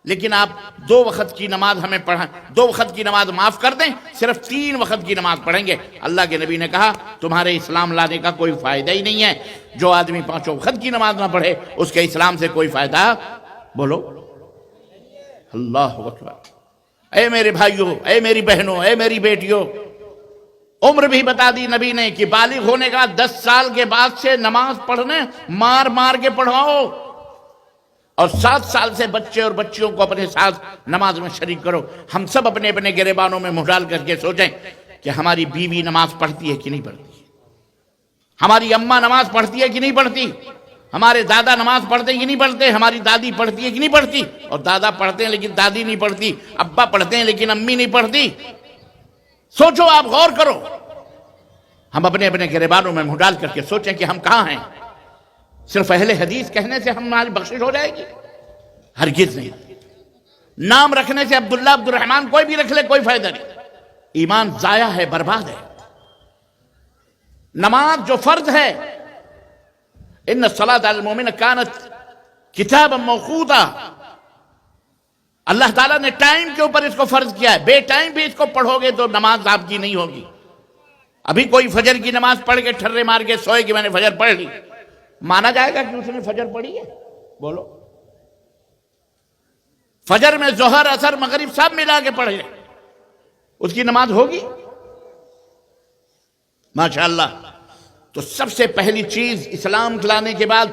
لیکن آپ 2 وقت کی نماز ہمیں پڑھائیں، 2 وقت کی نماز معاف کر دیں، صرف 3 وقت کی نماز پڑھیں گے۔ اللہ کے نبی نے کہا تمہارے اسلام لانے کا کوئی فائدہ ہی نہیں ہے، جو آدمی 5 وقت کی نماز نہ پڑھے اس کے اسلام سے کوئی فائدہ، بولو اللہ اکبر۔ اے میرے بھائیوں، اے میری بہنوں، اے میری بیٹیوں، عمر بھی بتا دی نبی نے کہ بالغ ہونے کا 10 سال کے بعد سے نماز پڑھنے مار مار کے پڑھواؤ، اور 7 سال سے بچے اور بچیوں کو اپنے ساتھ نماز میں شریک کرو۔ ہم سب اپنے اپنے گریبانوں میں منہ ڈال کر کے سوچیں کہ ہماری بیوی نماز پڑھتی ہے کہ نہیں پڑھتی، ہماری اماں نماز پڑھتی ہے کہ نہیں پڑھتی، ہمارے دادا نماز پڑھتے ہیں کہ نہیں پڑھتے، ہماری دادی پڑھتی ہے کہ نہیں پڑھتی، اور دادا پڑھتے ہیں لیکن دادی نہیں پڑھتی، ابا پڑھتے ہیں لیکن امی نہیں پڑھتی۔ سوچو، آپ غور کرو، ہم اپنے اپنے گریبانوں میں منہ ڈال کر کے سوچیں کہ ہم کہاں ہیں۔ صرف اہل حدیث کہنے سے ہماری بخشش ہو جائے گی؟ ہرگز نہیں۔ نام رکھنے سے عبداللہ، عبد الرحمن کوئی بھی رکھ لے کوئی فائدہ نہیں، ایمان ضائع ہے، برباد ہے۔ نماز جو فرض ہے، ان الصلاۃ علی المؤمن کانت کتابا موقوتا، اللہ تعالیٰ نے ٹائم کے اوپر اس کو فرض کیا ہے، بے ٹائم بھی اس کو پڑھو گے تو نماز آپ کی نہیں ہوگی۔ ابھی کوئی فجر کی نماز پڑھ کے ٹھرے مار کے سوئے کہ میں نے فجر پڑھ لی، مانا جائے گا کہ اس نے فجر پڑھی ہے؟ بولو، فجر میں ظہر، عصر، مغرب سب ملا کے پڑھے، اس کی نماز ہوگی؟ ماشاءاللہ۔ تو سب سے پہلی چیز اسلام لانے کے بعد،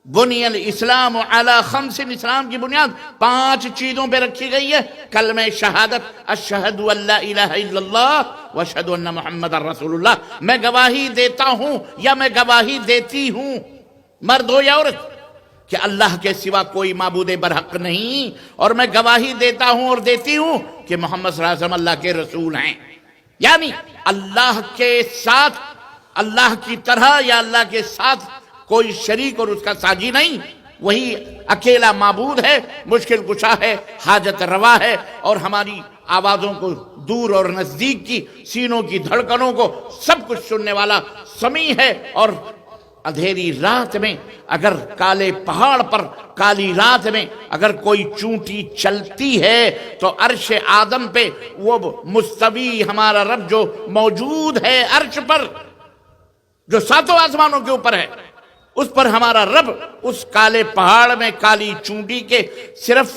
بنی الاسلام علی 5، اسلام کی بنیاد 5 چیزوں پہ رکھی گئی ہے۔ کلمہ شہادت، اشہد ان لا الہ الا اللہ واشہد ان محمد رسول اللہ، میں گواہی دیتا ہوں یا میں گواہی دیتی ہوں، مرد ہو یا عورت، کہ اللہ کے سوا کوئی معبود برحق نہیں، اور میں گواہی دیتا ہوں اور دیتی ہوں کہ محمد صلی اللہ علیہ وسلم اللہ کے رسول ہیں۔ یعنی اللہ کے ساتھ، اللہ کی طرح یا اللہ کے ساتھ کوئی شریک اور اس کا ساجی نہیں، وہی اکیلا معبود ہے، مشکل کشا ہے، حاجت روا ہے، اور ہماری آوازوں کو دور اور نزدیک کی، سینوں کی دھڑکنوں کو سب کچھ سننے والا سمیع ہے۔ اور اندھیری رات میں اگر کالے پہاڑ پر، کالی رات میں اگر کوئی چونٹی چلتی ہے تو عرش آدم پہ وہ مستوی ہمارا رب جو موجود ہے عرش پر، جو 7 آسمانوں کے اوپر ہے، اس پر ہمارا رب اس کالے پہاڑ میں کالی چونٹی کے صرف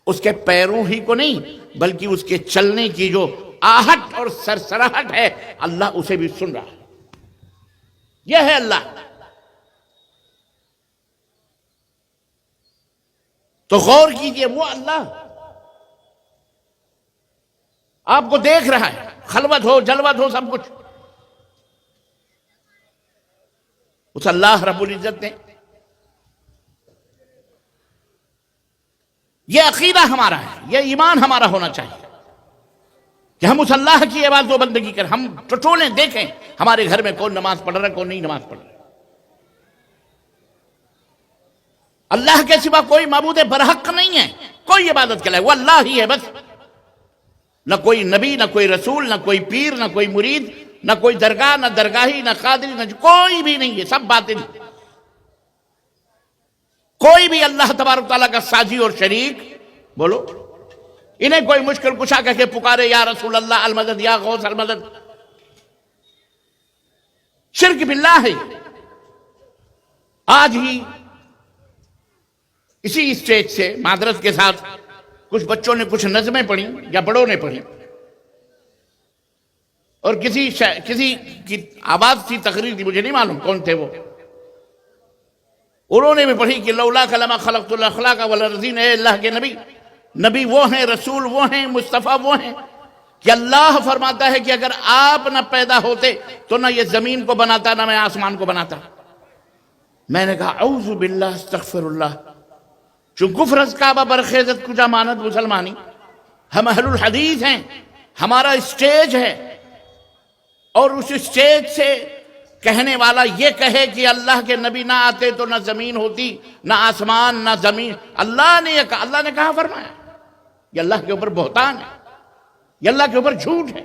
اس کے پیروں ہی کو نہیں بلکہ اس کے چلنے کی جو آہٹ اور سرسراہٹ ہے، اللہ اسے بھی سن رہا ہے۔ یہ ہے اللہ۔ تو غور کیجئے، وہ اللہ آپ کو دیکھ رہا ہے، خلوت ہو جلوت ہو سب کچھ، اس اللہ رب العزت نے یہ عقیدہ ہمارا ہے، یہ ایمان ہمارا ہونا چاہیے کہ ہم اس اللہ کی عبادت و بندگی کریں۔ ہم ٹٹولیں، دیکھیں ہمارے گھر میں کون نماز پڑھ رہا ہے، کون نہیں نماز پڑھ رہا ہے۔ اللہ کے سوا کوئی معبود برحق نہیں ہے، کوئی عبادت کے لائق، وہ اللہ ہی ہے بس۔ نہ کوئی نبی، نہ کوئی رسول، نہ کوئی پیر، نہ کوئی مرید، نہ کوئی درگاہ، نہ درگاہی، نہ قادری، نہ کوئی بھی نہیں ہے، سب باطل۔ کوئی بھی اللہ تبارک تعالیٰ کا ساجی اور شریک، بولو، انہیں کوئی مشکل کشا کہہ کے پکارے یا رسول اللہ المدد، یا غوث المدد، شرک باللہ ہے۔ آج ہی اسی اسٹیج سے معذرت کے ساتھ کچھ بچوں نے کچھ نظمیں پڑھی یا بڑوں نے پڑھی، اور کسی کی آواز تھی، تقریر تھی، مجھے نہیں معلوم کون تھے وہ، انہوں نے بھی پڑھی کہ لولا کلمہ خلقت الاخلاق والارضین، اے اللہ کے نبی، نبی وہ ہیں، رسول وہ ہیں، مصطفیٰ وہ ہیں کہ اللہ فرماتا ہے کہ اگر آپ نہ پیدا ہوتے تو نہ یہ زمین کو بناتا، نہ میں آسمان کو بناتا۔ میں نے کہا اعوذ باللہ، استغفر اللہ، چون کفر از کعبہ برخیزت کجا ماند مسلمانی۔ ہم اہل الحدیث ہیں، ہمارا اسٹیج ہے، اور اس اسٹیج سے کہنے والا یہ کہے کہ اللہ کے نبی نہ آتے تو نہ زمین ہوتی، نہ آسمان نہ زمین. اللہ نے کہا فرمایا. یہ اللہ کے اوپر بہتان ہے، یہ اللہ کے اوپر جھوٹ ہے.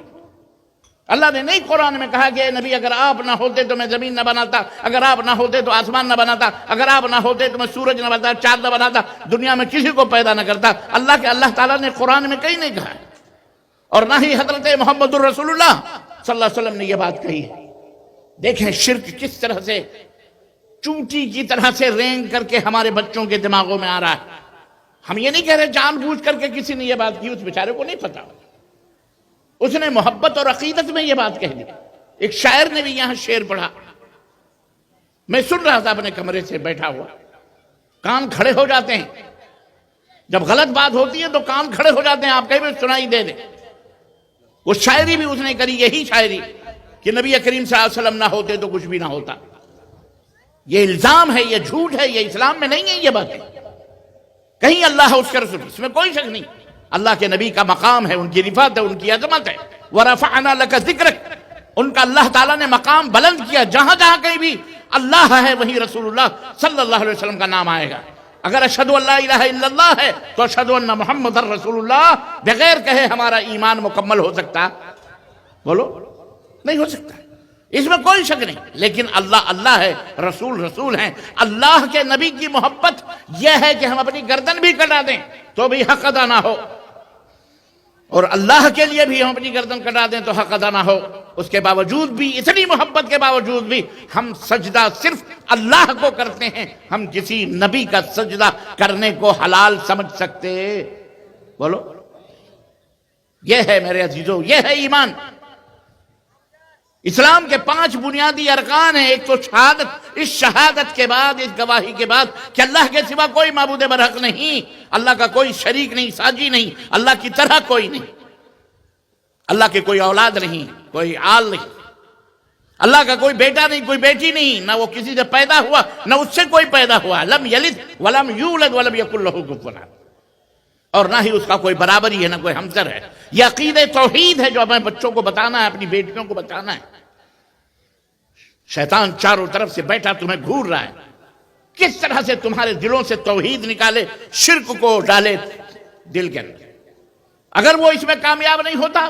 اللہ نے نہیں قرآن میں کہا کہ اے نبی اگر آپ نہ ہوتے تو میں زمین نہ بناتا، اگر آپ نہ ہوتے تو آسمان نہ بناتا، اگر آپ نہ ہوتے تو میں سورج نہ بناتا، چاند نہ بناتا، دنیا میں کسی کو پیدا نہ کرتا. اللہ تعالیٰ نے قرآن میں کہیں نہیں کہا، اور نہ ہی حضرت محمد الرسول اللہ صلی اللہ علیہ وسلم نے یہ بات کہی ہے. دیکھیں شرک کس طرح سے چونٹی کی طرح سے رینگ کر کے ہمارے بچوں کے دماغوں میں آ رہا ہے. ہم یہ نہیں کہہ رہے جان بوجھ کر کے کسی نے یہ بات کی، اس بیچارے کو نہیں پتا، اس نے محبت اور عقیدت میں یہ بات کہہ دی. ایک شاعر نے بھی یہاں شعر پڑھا، میں سن رہا تھا اپنے کمرے سے بیٹھا ہوا. کان کھڑے ہو جاتے ہیں جب غلط بات ہوتی ہے، تو کان کھڑے ہو جاتے ہیں، آپ کہیں بھی سنائی دے دیں. وہ شاعری بھی اس نے کری، یہی شاعری کہ نبی کریم صلی اللہ علیہ وسلم نہ ہوتے تو کچھ بھی نہ ہوتا. یہ الزام ہے، یہ جھوٹ ہے، یہ اسلام میں نہیں ہے. یہ باتیں کہیں اللہ اس کا رسول، اس میں کوئی شک نہیں. اللہ کے نبی کا مقام ہے، ان کی رفعت ہے، ان کی عظمت ہے. وَرَفَعْنَا لَكَ ذِكْرَكَ، ان کا اللہ تعالیٰ نے مقام بلند کیا. جہاں جہاں کہیں بھی اللہ ہے وہیں رسول اللہ صلی اللہ علیہ وسلم کا نام آئے گا. اگر اشہدو ان لا الہ الا اللہ ہے تو اشہدو ان محمد رسول اللہ بغیر کہے ہمارا ایمان مکمل ہو سکتا؟ بولو، نہیں ہو سکتا. اس میں کوئی شک نہیں. لیکن اللہ ہے، رسول ہیں. اللہ کے نبی کی محبت یہ ہے کہ ہم اپنی گردن بھی کٹا دیں تو بھی حق ادا نہ ہو، اور اللہ کے لیے بھی ہم اپنی گردن کٹا دیں تو حق ادا نہ ہو. اس کے باوجود بھی، اتنی محبت کے باوجود بھی ہم سجدہ صرف اللہ کو کرتے ہیں. ہم کسی نبی کا سجدہ کرنے کو حلال سمجھ سکتے؟ بولو. یہ ہے میرے عزیزو، یہ ہے ایمان. اسلام کے 5 بنیادی ارکان ہیں. ایک تو شہادت، اس شہادت کے بعد، اس گواہی کے بعد کہ اللہ کے سوا کوئی معبود برحق نہیں، اللہ کا کوئی شریک نہیں، ساجی نہیں، اللہ کی طرح کوئی نہیں، اللہ کے کوئی اولاد نہیں، کوئی آل نہیں، اللہ کا کوئی بیٹا نہیں، کوئی بیٹی نہیں، نہ وہ کسی سے پیدا ہوا نہ اس سے کوئی پیدا ہوا. لم یلد ولم یولد ولم یکن لہ کفوا احد، اور نہ ہی اس کا کوئی برابری ہے، نہ کوئی ہمسر ہے. یہ عقیدہ توحید ہے جو ہمیں بچوں کو بتانا ہے، اپنی بیٹیوں کو بتانا ہے. شیطان چاروں طرف سے بیٹھا تمہیں گھور رہا ہے، کس طرح سے تمہارے دلوں سے توحید نکالے، شرک کو ڈالے دل کے اندر. اگر وہ اس میں کامیاب نہیں ہوتا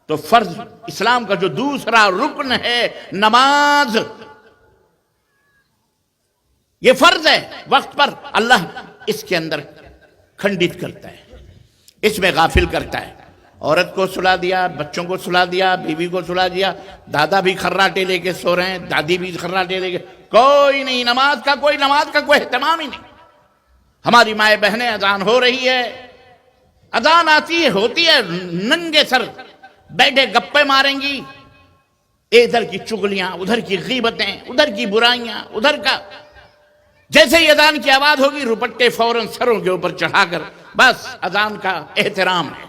تو فرض اسلام کا جو دوسرا رکن ہے نماز، یہ فرض ہے وقت پر، اللہ اس کے اندر کھنڈت کرتا ہے، اس میں غافل کرتا ہے. عورت کو سلا دیا، بچوں کو سلا دیا، بیوی کو سلا دیا، دادا بھی خراٹے لے کے سو رہے ہیں، دادی بھی خراٹے لے کے، کوئی نہیں، نماز کا کوئی اہتمام ہی نہیں. ہماری مائیں بہنیں، اذان ہو رہی ہے، اذان آتی ہے، ہوتی ہے، ننگے سر بیٹھے گپے ماریں گی، ادھر کی چغلیاں، ادھر کی غیبتیں، ادھر کی برائیاں، ادھر کا. جیسے ہی اذان کی آواز ہوگی روپٹے فوراً سروں کے اوپر چڑھا کر، بس اذان کا احترام ہے.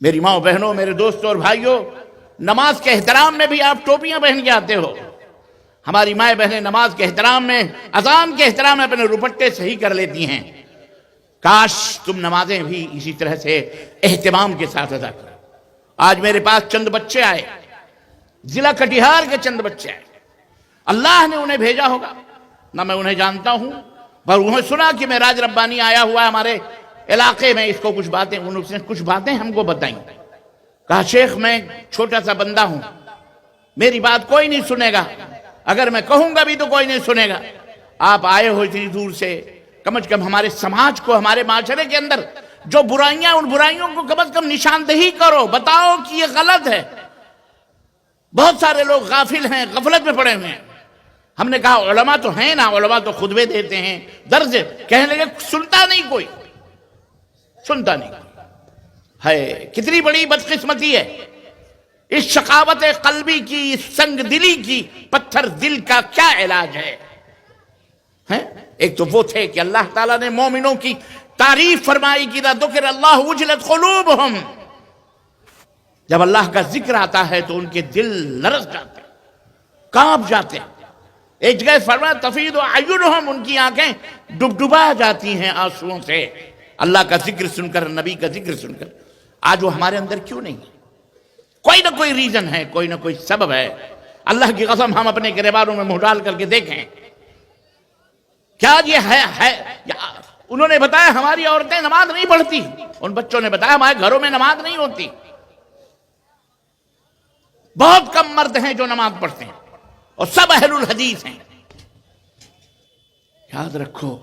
میری ماں بہنوں، میرے دوستوں اور بھائیوں، نماز کے احترام میں بھی آپ ٹوپیاں پہن کے آتے ہو. ہماری مائیں بہنیں نماز کے احترام میں، اذان کے احترام میں اپنے روپٹے صحیح کر لیتی ہیں. کاش تم نمازیں بھی اسی طرح سے اہتمام کے ساتھ ادا کرو. آج میرے پاس چند بچے آئے، ضلع کٹیہار کے چند بچے آئے. اللہ نے انہیں بھیجا ہوگا، نہ میں انہیں جانتا ہوں، پر انہیں سنا کہ معراج ربانی آیا ہوا ہے ہمارے علاقے میں، اس کو کچھ باتیں ہم کو بتائیں. کہا شیخ میں چھوٹا سا بندہ ہوں، میری بات کوئی نہیں سنے گا، اگر میں کہوں گا بھی تو کوئی نہیں سنے گا. آپ آئے ہو اتنی دور سے، کم از کم ہمارے سماج کو، ہمارے معاشرے کے اندر جو برائیاں، ان برائیوں کو کم از کم نشاندہی کرو، بتاؤ کہ یہ غلط ہے. بہت سارے لوگ غافل ہیں، غفلت میں پڑے ہوئے ہیں. ہم نے کہا علماء تو ہیں نا، علماء تو خطبے دیتے ہیں، درس کہنے لگے، سنتا نہیں کوئی، سنتا نہیں ہے. کتنی بڑی بدقسمتی ہے. اس شقاوت قلبی کی، اس سنگ دلی کی، پتھر دل کا کیا علاج ہے؟ ایک تو وہ تھے کہ اللہ تعالیٰ نے مومنوں کی تعریف فرمائی کہ اذا ذکر اللہ وجلت قلوبہم، جب اللہ کا ذکر آتا ہے تو ان کے دل لرز جاتے ہیں، کانپ جاتے ہیں. ایک جگہ فرمایا تفیض اعینہم، ان کی آنکھیں ڈبڈبا جاتی ہیں آنسوؤں سے، اللہ کا ذکر سن کر، نبی کا ذکر سن کر. آج وہ ہمارے اندر کیوں نہیں ہے؟ کوئی نہ کوئی ریزن ہے، کوئی نہ کوئی سبب ہے۔ اللہ کی قسم ہم اپنے گریبانوں میں منہ ڈال کر کے دیکھیں، کیا یہ ہے؟ انہوں نے بتایا ہماری عورتیں نماز نہیں پڑھتی، ان بچوں نے بتایا ہمارے گھروں میں نماز نہیں ہوتی۔ بہت کم مرد ہیں جو نماز پڑھتے ہیں اور سب اہل الحدیث ہیں۔ یاد رکھو،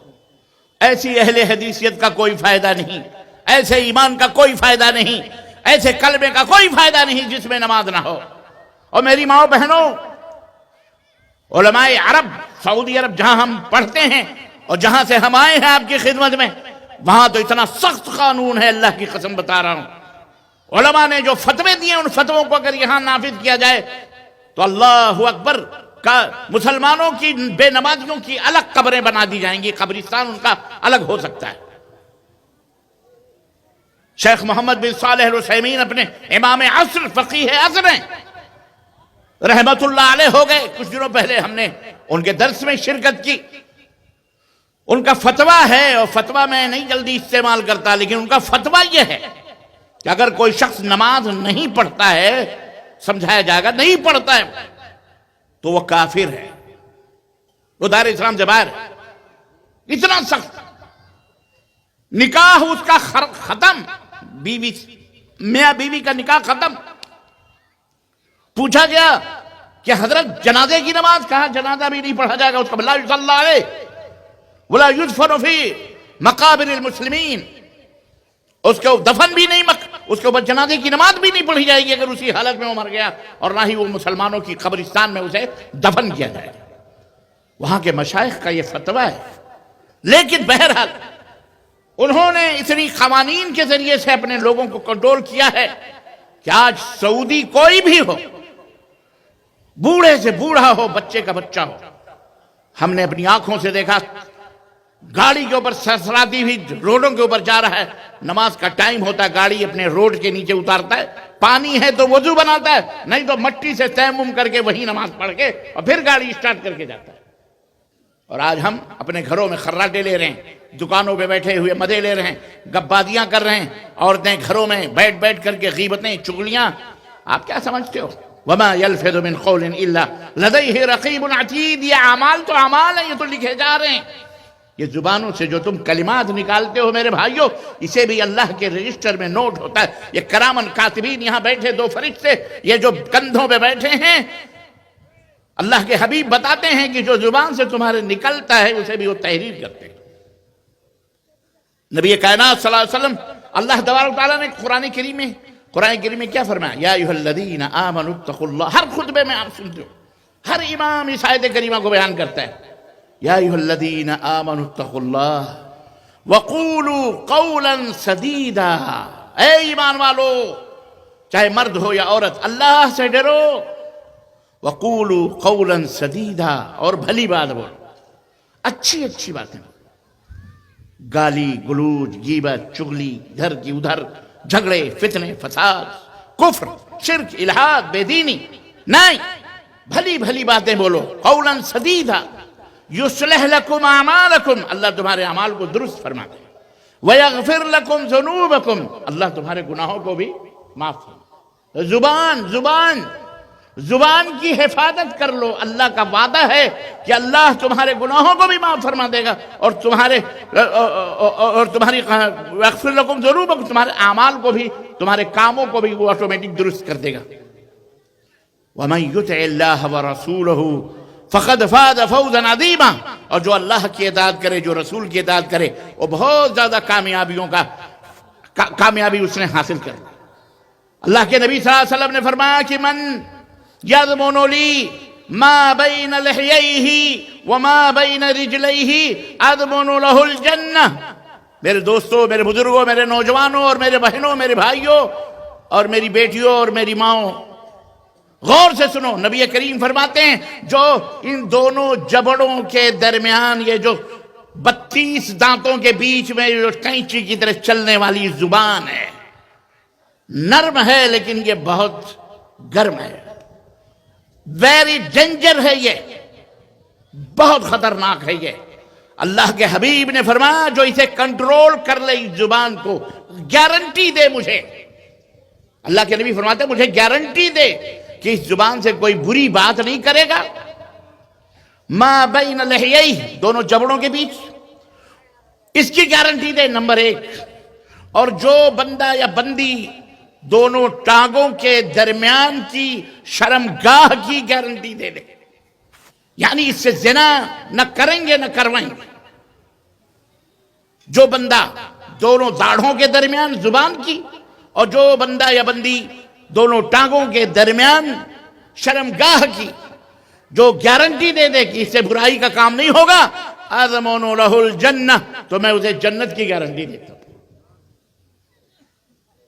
ایسی اہل حدیثیت کا کوئی فائدہ نہیں، ایسے ایمان کا کوئی فائدہ نہیں، ایسے کلمے کا کوئی فائدہ نہیں جس میں نماز نہ ہو۔ اور میری ماں بہنوں، علماء عرب، سعودی عرب جہاں ہم پڑھتے ہیں اور جہاں سے ہم آئے ہیں آپ کی خدمت میں، وہاں تو اتنا سخت قانون ہے، اللہ کی قسم بتا رہا ہوں۔ علماء نے جو فتوے دیے ان فتووں کو اگر یہاں نافذ کیا جائے تو اللہ اکبر کا مسلمانوں کی بے نمازیوں کی الگ قبریں بنا دی جائیں گی، قبرستان ان کا الگ ہو سکتا ہے۔ شیخ محمد بن صالح العثیمین اپنے امام عصر، فقیہ عصر ہیں، رحمت اللہ علیہ ہو گئے۔ کچھ دنوں پہلے ہم نے ان کے درس میں شرکت کی۔ ان کا فتویٰ ہے، اور فتویٰ میں نہیں جلدی استعمال کرتا، لیکن ان کا فتویٰ یہ ہے کہ اگر کوئی شخص نماز نہیں پڑھتا ہے، سمجھایا جائے گا نہیں پڑھتا ہے تو وہ کافر ہے، وہ دار اسلام سے باہر ہے۔ اتنا سخت، نکاح اس کا ختم، بیوی میاں بیوی کا نکاح ختم۔ پوچھا گیا کہ حضرت جنازے کی نماز، کہا جنازہ بھی نہیں پڑھا جائے گا اس کا، لا یصلی علیہ ولا یدفن فی مقابر المسلمین، اس کو دفن بھی نہیں، اس کے اوپر جنازے کی نماز بھی نہیں پڑھی جائے گی اگر اسی حالت میں وہ مر گیا، اور نہ ہی وہ مسلمانوں کی قبرستان میں اسے دفن کیا جائے گا۔ وہاں کے مشائخ کا یہ فتویٰ ہے۔ لیکن بہرحال انہوں نے اتنی قوانین کے ذریعے سے اپنے لوگوں کو کنٹرول کیا ہے کہ آج سعودی کوئی بھی ہو، بوڑھے سے بوڑھا ہو، بچے کا بچہ ہو، ہم نے اپنی آنکھوں سے دیکھا گاڑی کے اوپر سرسراتی ہوئی روڈوں کے اوپر جا رہا ہے، نماز کا ٹائم ہوتا ہے، گاڑی اپنے روڈ کے نیچے اتارتا ہے، پانی ہے تو وضو بناتا ہے، نہیں تو مٹی سے تیمم کر کے وہی نماز پڑھ کے اور پھر گاڑی اسٹارٹ کر کے جاتا ہے۔ اور آج ہم اپنے گھروں میں خراٹے لے رہے ہیں، دکانوں پہ بیٹھے ہوئے مزے لے رہے ہیں، گپبازیاں کر رہے ہیں، عورتیں گھروں میں بیٹھ بیٹھ کر کے غیبتیں، چغلیاں۔ آپ کیا سمجھتے ہو؟ وَمَا يَلْفِظُ مِنْ قَوْلٍ إِلَّا لَدَيْهِ رَقِيبٌ عَتِيدٌ۔ یہ اعمال تو اعمال ہیں، یہ تو لکھے جا رہے ہیں۔ یہ زبانوں سے جو تم کلمات نکالتے ہو میرے بھائیوں، اسے بھی اللہ کے رجسٹر میں نوٹ ہوتا ہے۔ یہ کرامن کاتبین یہاں بیٹھے دو فرشتے، یہ جو کندھوں پہ بیٹھے ہیں، اللہ کے حبیب بتاتے ہیں کہ جو زبان سے تمہارے نکلتا ہے اسے بھی وہ تحریر کرتے ہیں۔ نبی کائنات صلی اللہ علیہ وسلم، اللہ تبارک تعالیٰ نے قرآن کریم میں کیا فرمایا؟ یا ایھا الذین آمنوا اتقوا اللہ۔ ہر خطبے میں آپ سنتے ہو، ہر امام اس آیت کریمہ کو بیان کرتا ہے، یا ایھا الذین آمنوا اتقوا اللہ وقولوا قولا سدیدا۔ اے ایمان والو، چاہے مرد ہو یا عورت، اللہ سے ڈرو، وقولوا قولا سدیدا، اور بھلی بات بولو، اچھی اچھی باتیں، گالی گلوچ، غیبت، چغلی، ادھر کی ادھر، جھگڑے، فتنے، فساد، کفر، شرک، الحاد، بے دینی نہیں، بھلی بھلی باتیں بولو۔ قولا سدیدا یصلح لکم اعمالکم، اللہ تمہارے اعمال کو درست فرماتے ہیں، ویغفر لکم ذنوبکم، اللہ تمہارے گناہوں کو بھی معاف فرماتے۔ زبان کی حفاظت کر لو، اللہ کا وعدہ ہے کہ اللہ تمہارے گناہوں کو بھی معاف فرما دے گا، اور تمہاری ویغفر لکم ذنوبکم، تمہارے اعمال کو بھی، تمہارے کاموں کو بھی وہ آٹومیٹک درست کر دے گا۔ وَمَن يُطِعِ اللَّهَ وَرَسُولَهُ فَقَدْ فَازَ فَوْزًا عَظِيمًا، اور جو اللہ کی اطاعت کرے، جو رسول کی اطاعت کرے، وہ بہت زیادہ کامیابی اس نے حاصل کر لی۔ اللہ کے نبی صلی اللہ علیہ وسلم نے فرمایا کہ من یضمن لی ما بین لحییہ وما بین رجلیہ اضمن لہ الجنہ۔ میرے دوستوں، میرے بزرگوں، میرے نوجوانوں اور میرے بہنوں، میرے بھائیوں اور میری بیٹیوں اور میری ماؤں، غور سے سنو، نبی کریم فرماتے ہیں جو ان دونوں جبڑوں کے درمیان، یہ جو 32 دانتوں کے بیچ میں جو کینچی کی طرح چلنے والی زبان ہے، نرم ہے لیکن یہ بہت گرم ہے، ویری ڈینجر ہے، یہ بہت خطرناک ہے۔ یہ اللہ کے حبیب نے فرمایا جو اسے کنٹرول کر لے، اس زبان کو، گارنٹی دے مجھے اللہ کے نبی فرماتے ہیں مجھے گارنٹی دے کہ اس زبان سے کوئی بری بات نہیں کرے گا، ما بین لحییہ، دونوں جبڑوں کے بیچ، اس کی گارنٹی دے نمبر 1۔ اور جو بندہ یا بندی دونوں ٹانگوں کے درمیان کی شرمگاہ کی گارنٹی دے دے، یعنی اس سے زنا نہ کریں گے نہ کروائیں گے۔ جو بندہ دونوں داڑھوں کے درمیان زبان کی، اور جو بندہ یا بندی دونوں ٹانگوں کے درمیان شرمگاہ کی، جو گارنٹی دے دے کہ اس سے برائی کا کام نہیں ہوگا، اضمن لہ الجنہ، تو میں اسے جنت کی گارنٹی دیتا ہوں۔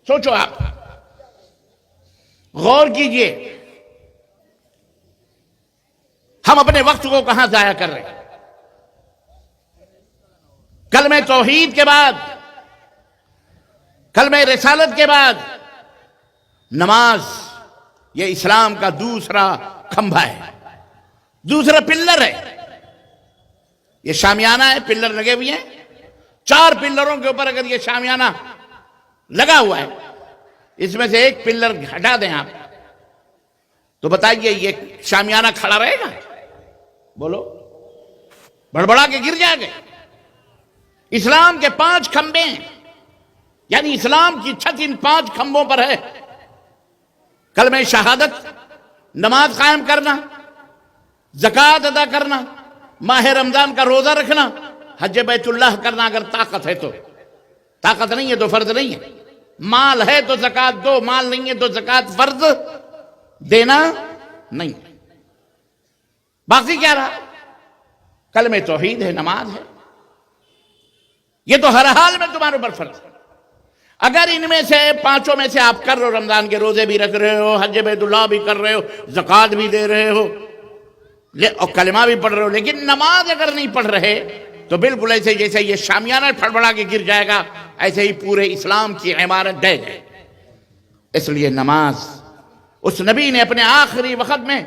سوچو آپ، غور کیجئے، ہم اپنے وقت کو کہاں ضائع کر رہے ہیں؟ کلمہ توحید کے بعد، کلمہ رسالت کے بعد نماز یہ اسلام کا دوسرا کھمبا ہے، دوسرا پلر ہے۔ یہ شامیانہ ہے، پلر لگے ہوئے ہیں، 4 پلروں کے اوپر اگر یہ شامیانہ لگا ہوا ہے، اس میں سے ایک پلر ہٹا دیں آپ، تو بتائیے یہ شامیانہ کھڑا رہے گا؟ بولو، بڑبڑا کے گر جائے گا۔ اسلام کے 5 کھمبے ہیں، یعنی اسلام کی چھت ان 5 کھمبوں پر ہے۔ کلمہ شہادت، نماز قائم کرنا، زکوٰۃ ادا کرنا، ماہ رمضان کا روزہ رکھنا، حج بیت اللہ کرنا اگر طاقت ہے تو، طاقت نہیں ہے تو فرض نہیں ہے۔ مال ہے تو زکوٰۃ دو، مال نہیں ہے تو زکوٰۃ فرض دینا نہیں۔ باقی کیا رہا؟ کلمہ توحید ہے، نماز ہے، یہ تو ہر حال میں تمہارے اوپر فرض ہے۔ اگر ان میں سے 5 میں سے آپ کر رہے ہو، رمضان کے روزے بھی رکھ رہے ہو، حج بیت اللہ بھی کر رہے ہو، زکوٰۃ بھی دے رہے ہو اور کلمہ بھی پڑھ رہے ہو، لیکن نماز اگر نہیں پڑھ رہے تو بالکل ایسے جیسے یہ شامیانہ پھڑبڑا کے گر جائے گا، ایسے ہی پورے اسلام کی عمارت ڈہ جائے۔ اس لیے نماز، اس نبی نے اپنے آخری وقت میں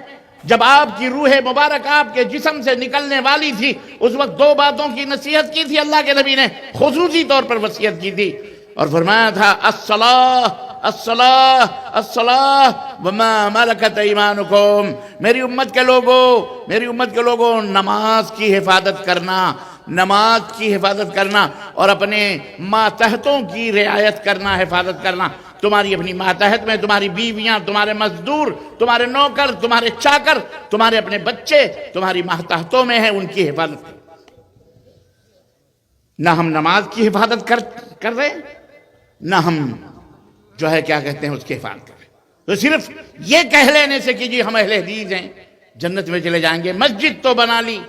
جب آپ کی روح مبارک آپ کے جسم سے نکلنے والی تھی، اس وقت 2 باتوں کی نصیحت کی تھی۔ اللہ کے نبی نے خصوصی طور پر وصیت کی تھی اور فرمایا تھا الصلاۃ الصلاۃ الصلاۃ وما ملکت ایمانکم، میری امت کے لوگوں نماز کی حفاظت کرنا، نماز کی حفاظت کرنا، اور اپنے ماتحتوں کی رعایت کرنا، حفاظت کرنا۔ تمہاری اپنی ماتحت میں تمہاری بیویاں، تمہارے مزدور، تمہارے نوکر، تمہارے چاکر، تمہارے اپنے بچے تمہاری ماتحتوں میں ہیں، ان کی حفاظت کرو۔ نہ ہم نماز کی حفاظت کر رہے، نہ ہم جو ہے کیا کہتے ہیں اس کی حفاظت کر رہے۔ تو صرف یہ کہہ لینے سے کہ جی ہم اہل حدیث ہیں، جنت میں چلے جائیں گے، مسجد تو بنا لی،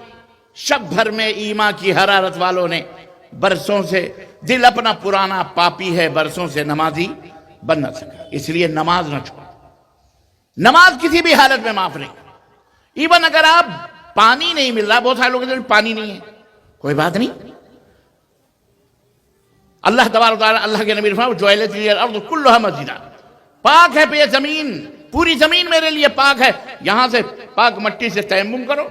شب بھر میں ایمان کی حرارت والوں نے برسوں سے، دل اپنا پرانا پاپی ہے، برسوں سے نمازی بن نہ سکا۔ اس لیے نماز نہ چھوڑ، نماز کسی بھی حالت میں معاف نہیں۔ ایون اگر آپ پانی نہیں مل رہا، بہت سارے لوگ کہتے ہیں پانی نہیں ہے، کوئی بات نہیں، اللہ تبارک و تعالیٰ، اللہ کے نبی نے فرمایا جعلت لی الارض کلھا مسجدا، پاک ہے یہ زمین، پوری زمین میرے لیے پاک ہے۔ یہاں سے پاک مٹی سے تیمم کرو،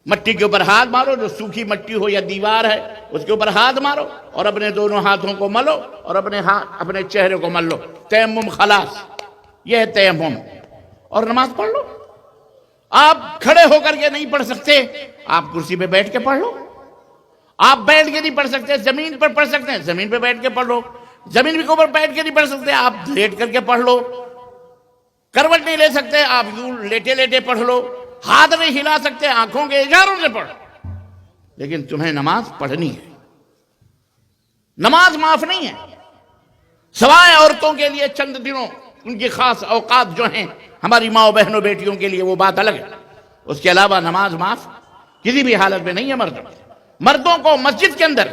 مٹی کے اوپر ہاتھ مارو، جو سوکھی مٹی ہو یا دیوار ہے اس کے اوپر ہاتھ مارو، اور اپنے دونوں ہاتھوں کو ملو اور اپنے چہرے کو مل لو، تیمم خلاص، یہ ہے تیمم، اور نماز پڑھ لو۔ آپ کھڑے ہو کر کے نہیں پڑھ سکتے، آپ کرسی پہ بیٹھ کے پڑھ لو، آپ بیٹھ کے نہیں پڑھ سکتے زمین پر پڑھ سکتے ہیں، زمین پہ بیٹھ کے پڑھ لو، زمین کے اوپر بیٹھ کے نہیں پڑھ سکتے آپ لیٹ کر کے پڑھ لو، کروٹ نہیں لے سکتے آپ یوں لیٹے لیٹے پڑھ لو، ہاتھ نہیں ہلا سکتے آنکھوں کے اشاروں سے پڑھ، لیکن تمہیں نماز پڑھنی ہے، نماز معاف نہیں ہے، سوائے عورتوں کے لیے چند دنوں ان کی خاص اوقات جو ہیں ہماری ماں بہنوں بیٹیوں کے لیے وہ بات الگ ہے، اس کے علاوہ نماز معاف کسی بھی حالت میں نہیں ہے۔ مردوں کو مسجد کے اندر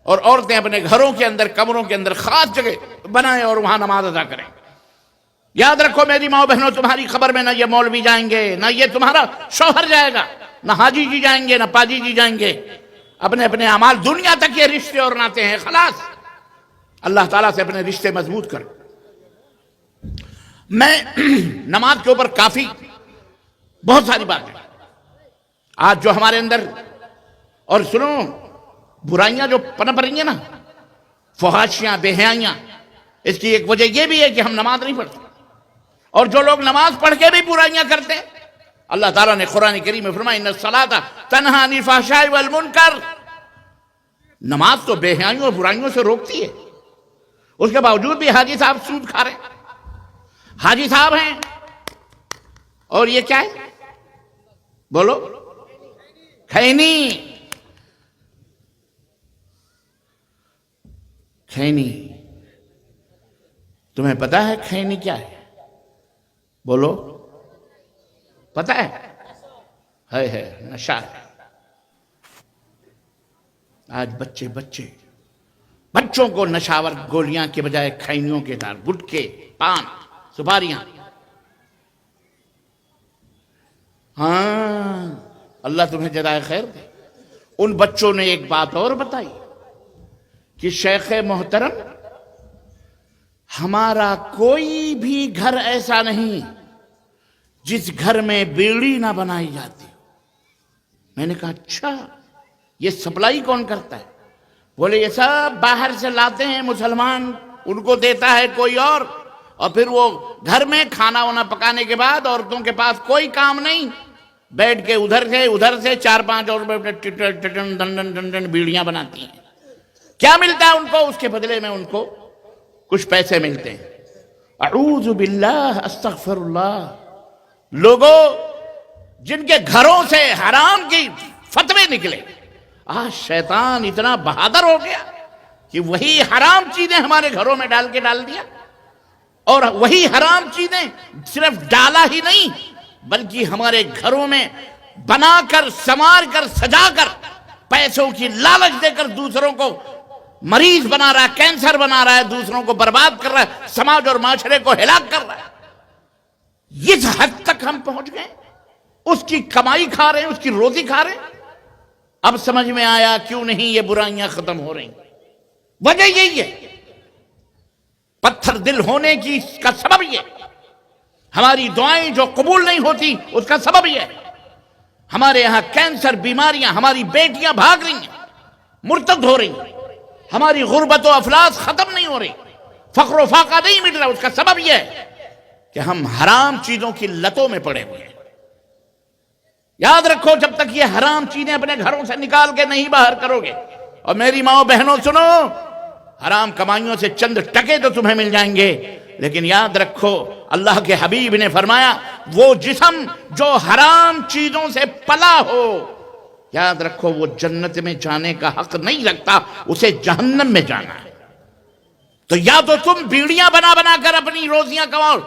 اور عورتیں اپنے گھروں کے اندر، کمروں کے اندر خاص جگہ بنائیں اور وہاں نماز ادا کریں۔ یاد رکھو میری ماں بہنوں، تمہاری خبر میں نہ یہ مولوی جائیں گے، نہ یہ تمہارا شوہر جائے گا، نہ حاجی جی جائیں گے، نہ پاجی جی جائیں گے، اپنے اپنے اعمال، دنیا تک یہ رشتے اور ناتے ہیں، خلاص اللہ تعالیٰ سے اپنے رشتے مضبوط کرو۔ میں نماز کے اوپر کافی بہت ساری باتیں آج جو ہمارے اندر، اور سنو برائیاں جو پنپ رہی ہیں نا، فحاشیاں، بے حیائیاں، اس کی ایک وجہ یہ بھی ہے کہ ہم نماز نہیں پڑھتے، اور جو لوگ نماز پڑھ کے بھی برائیاں کرتے ہیں، اللہ تعالیٰ نے قرآن کریم میں فرمایا ان الصلاۃ تنہی عن الفحشاء والمنکر، نماز تو بے حیائیوں اور برائیوں سے روکتی ہے، اس کے باوجود بھی حاجی صاحب سود کھا رہے ہیں، حاجی صاحب ہیں، اور یہ کیا ہے؟ بولو، کھینی، کھینی، تمہیں پتا ہے کھینی کیا ہے؟ بولو، پتا ہے نشہ ہے۔ آج بچوں کو نشاور گولیاں کے بجائے کھینیوں کے دار، گٹکے، پان، سپاریاں۔ ہاں، اللہ تمہیں جزائے خیر دے۔ ان بچوں نے ایک بات اور بتائی کہ شیخ محترم، ہمارا کوئی بھی گھر ایسا نہیں جس گھر میں بیڑی نہ بنائی جاتی۔ میں نے کہا اچھا، یہ سپلائی کون کرتا ہے؟ بولے یہ سب باہر سے لاتے ہیں مسلمان، ان کو دیتا ہے کوئی اور پھر وہ گھر میں کھانا وانا پکانے کے بعد عورتوں کے پاس کوئی کام نہیں، بیٹھ کے ادھر سے 4-5 اور ڈنڈن بیڑیاں بناتی ہیں۔ کیا ملتا ہے ان کو؟ اس کے بدلے میں ان کو کچھ پیسے ملتے ہیں۔ اعوذ باللہ، استغفر اللہ۔ لوگوں جن کے گھروں سے حرام کی فتوے نکلے، آج شیطان اتنا بہادر ہو گیا کہ وہی حرام چیزیں ہمارے گھروں میں ڈال دیا، اور وہی حرام چیزیں صرف ڈالا ہی نہیں بلکہ ہمارے گھروں میں بنا کر، سنوار کر، سجا کر، پیسوں کی لالچ دے کر دوسروں کو مریض بنا رہا ہے، کینسر بنا رہا ہے، دوسروں کو برباد کر رہا ہے، سماج اور معاشرے کو ہلاک کر رہا ہے۔ اس حد تک ہم پہنچ گئے، اس کی کمائی کھا رہے ہیں، اس کی روزی کھا رہے ہیں۔ اب سمجھ میں آیا کیوں نہیں یہ برائیاں ختم ہو رہی۔ وجہ یہی ہے، پتھر دل ہونے کی کا سبب یہ، ہماری دعائیں جو قبول نہیں ہوتی اس کا سبب یہ ہے، ہمارے یہاں کینسر بیماریاں، ہماری بیٹیاں بھاگ رہی ہیں، مرتد ہو رہی ہیں، ہماری غربت و افلاس ختم نہیں ہو رہی، فقر و فاقہ نہیں مٹ رہا۔ اس کا سبب یہ ہے کہ ہم حرام چیزوں کی لتوں میں پڑے ہوئے ہیں۔ یاد رکھو، جب تک یہ حرام چیزیں اپنے گھروں سے نکال کے نہیں باہر کرو گے، اور میری ماں بہنوں سنو، حرام کمائیوں سے چند ٹکے تو تمہیں مل جائیں گے، لیکن یاد رکھو اللہ کے حبیب نے فرمایا وہ جسم جو حرام چیزوں سے پلا ہو، یاد رکھو وہ جنت میں جانے کا حق نہیں رکھتا، اسے جہنم میں جانا ہے۔ تو یا تو تم بیڑیاں بنا بنا کر اپنی روزیاں کماؤ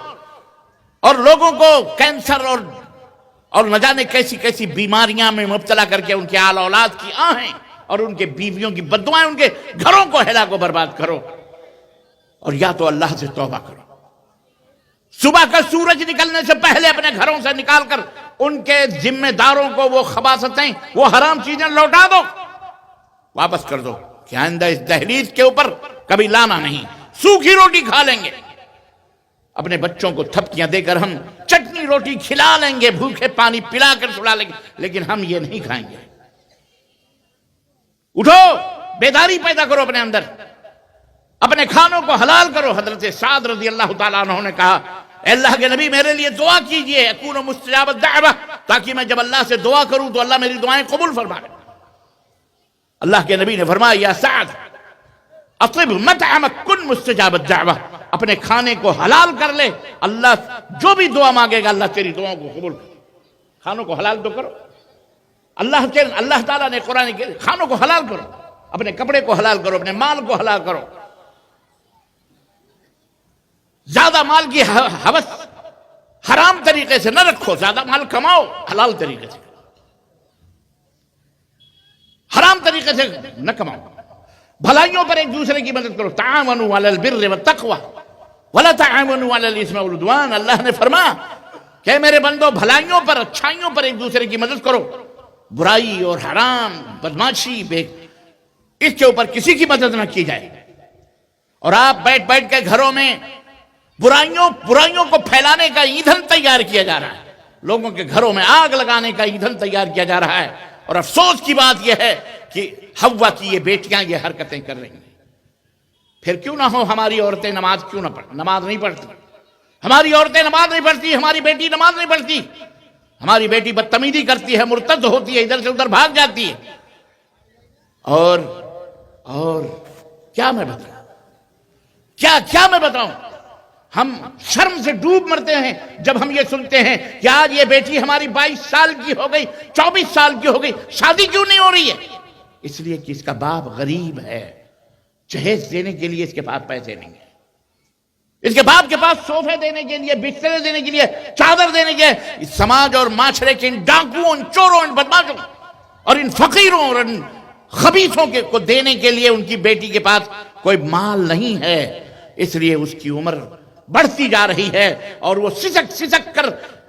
اور لوگوں کو کینسر اور نہ جانے کیسی کیسی بیماریاں میں مبتلا کر کے ان کے آل اولاد کی آہیں اور ان کے بیویوں کی بددعائیں ان کے گھروں کو ہلاک و برباد کرو، اور یا تو اللہ سے توبہ کرو۔ صبح کا سورج نکلنے سے پہلے اپنے گھروں سے نکال کر ان کے ذمہ داروں کو وہ خباثتیں، وہ حرام چیزیں لوٹا دو، واپس کر دو کہ آئندہ اس دہلیز کے اوپر کبھی لانا نہیں۔ سوکھی روٹی کھا لیں گے، اپنے بچوں کو تھپکیاں دے کر ہم چٹنی روٹی کھلا لیں گے، بھوکے پانی پلا کر سلا لیں گے، لیکن ہم یہ نہیں کھائیں گے۔ اٹھو، بیداری پیدا کرو اپنے اندر، اپنے کھانوں کو حلال کرو۔ حضرت سعد رضی اللہ تعالیٰ عنہ نے کہا اے اللہ کے نبی میرے لیے دعا کیجئے، اکون مستجاب الدعوہ، تاکہ میں جب اللہ سے دعا کروں تو اللہ میری دعائیں قبول فرمائے۔ اللہ کے نبی نے فرمایا یا سعد اطلب مطعمک کن مستجاب الدعوہ، اپنے کھانے کو حلال کر لے، اللہ جو بھی دعا مانگے گا اللہ تیری دعاؤں کو قبول کرے۔ کھانوں کو حلال تو کرو، اللہ تعالیٰ نے قرآن کے کھانوں کو حلال کرو، اپنے کپڑے کو حلال کرو، اپنے مال کو حلال کرو۔ زیادہ مال کی ہوس حرام طریقے سے نہ رکھو، زیادہ مال کماؤ حلال طریقے سے، حرام طریقے سے نہ کماؤ۔ بھلائیوں پر ایک دوسرے کی مدد کرو، تعاونوا علی البر والتقوی ولا تعاونوا علی الاثم والعدوان۔ اللہ نے فرمایا کہ میرے بندو بھلائیوں پر، اچھائیوں پر ایک دوسرے کی مدد کرو، برائی اور حرام، بدماشی، اس کے اوپر کسی کی مدد نہ کی جائے۔ اور آپ بیٹھ کے گھروں میں برائیوں کو پھیلانے کا ایندھن تیار کیا جا رہا ہے، لوگوں کے گھروں میں آگ لگانے کا ایندھن تیار کیا جا رہا ہے، اور افسوس کی بات یہ ہے کہ حوا کی یہ بیٹیاں یہ حرکتیں کر رہی ہیں۔ پھر کیوں نہ ہو ہماری عورتیں نماز کیوں نہ نماز نہیں پڑھتی؟ ہماری عورتیں نماز نہیں پڑھتی، ہماری بیٹی نماز نہیں پڑھتی، ہماری بیٹی بدتمیزی کرتی ہے، مرتد ہوتی ہے، ادھر سے ادھر بھاگ جاتی ہے. اور کیا میں بتاؤں، کیا میں بتاؤں. ہم شرم سے ڈوب مرتے ہیں جب ہم یہ سنتے ہیں کہ آج یہ بیٹی ہماری 22 سال کی ہو گئی، 24 سال کی ہو گئی، شادی کیوں نہیں ہو رہی ہے؟ اس لیے کہ اس کا باپ غریب ہے، جہیز دینے کے لیے اس کے پاس پیسے نہیں ہیں. اس کے باپ کے پاس صوفے دینے کے لیے، بسترے دینے کے لیے، چادر دینے کے لیے سماج اور معاشرے کے ان ڈاکوؤں، ان چوروں، ان بدماشوں اور ان فقیروں اور ان خبیثوں کو دینے کے لیے ان کی بیٹی کے پاس کوئی مال نہیں ہے. اس لیے اس کی عمر بڑھتی جا رہی ہے اور وہ سسک کر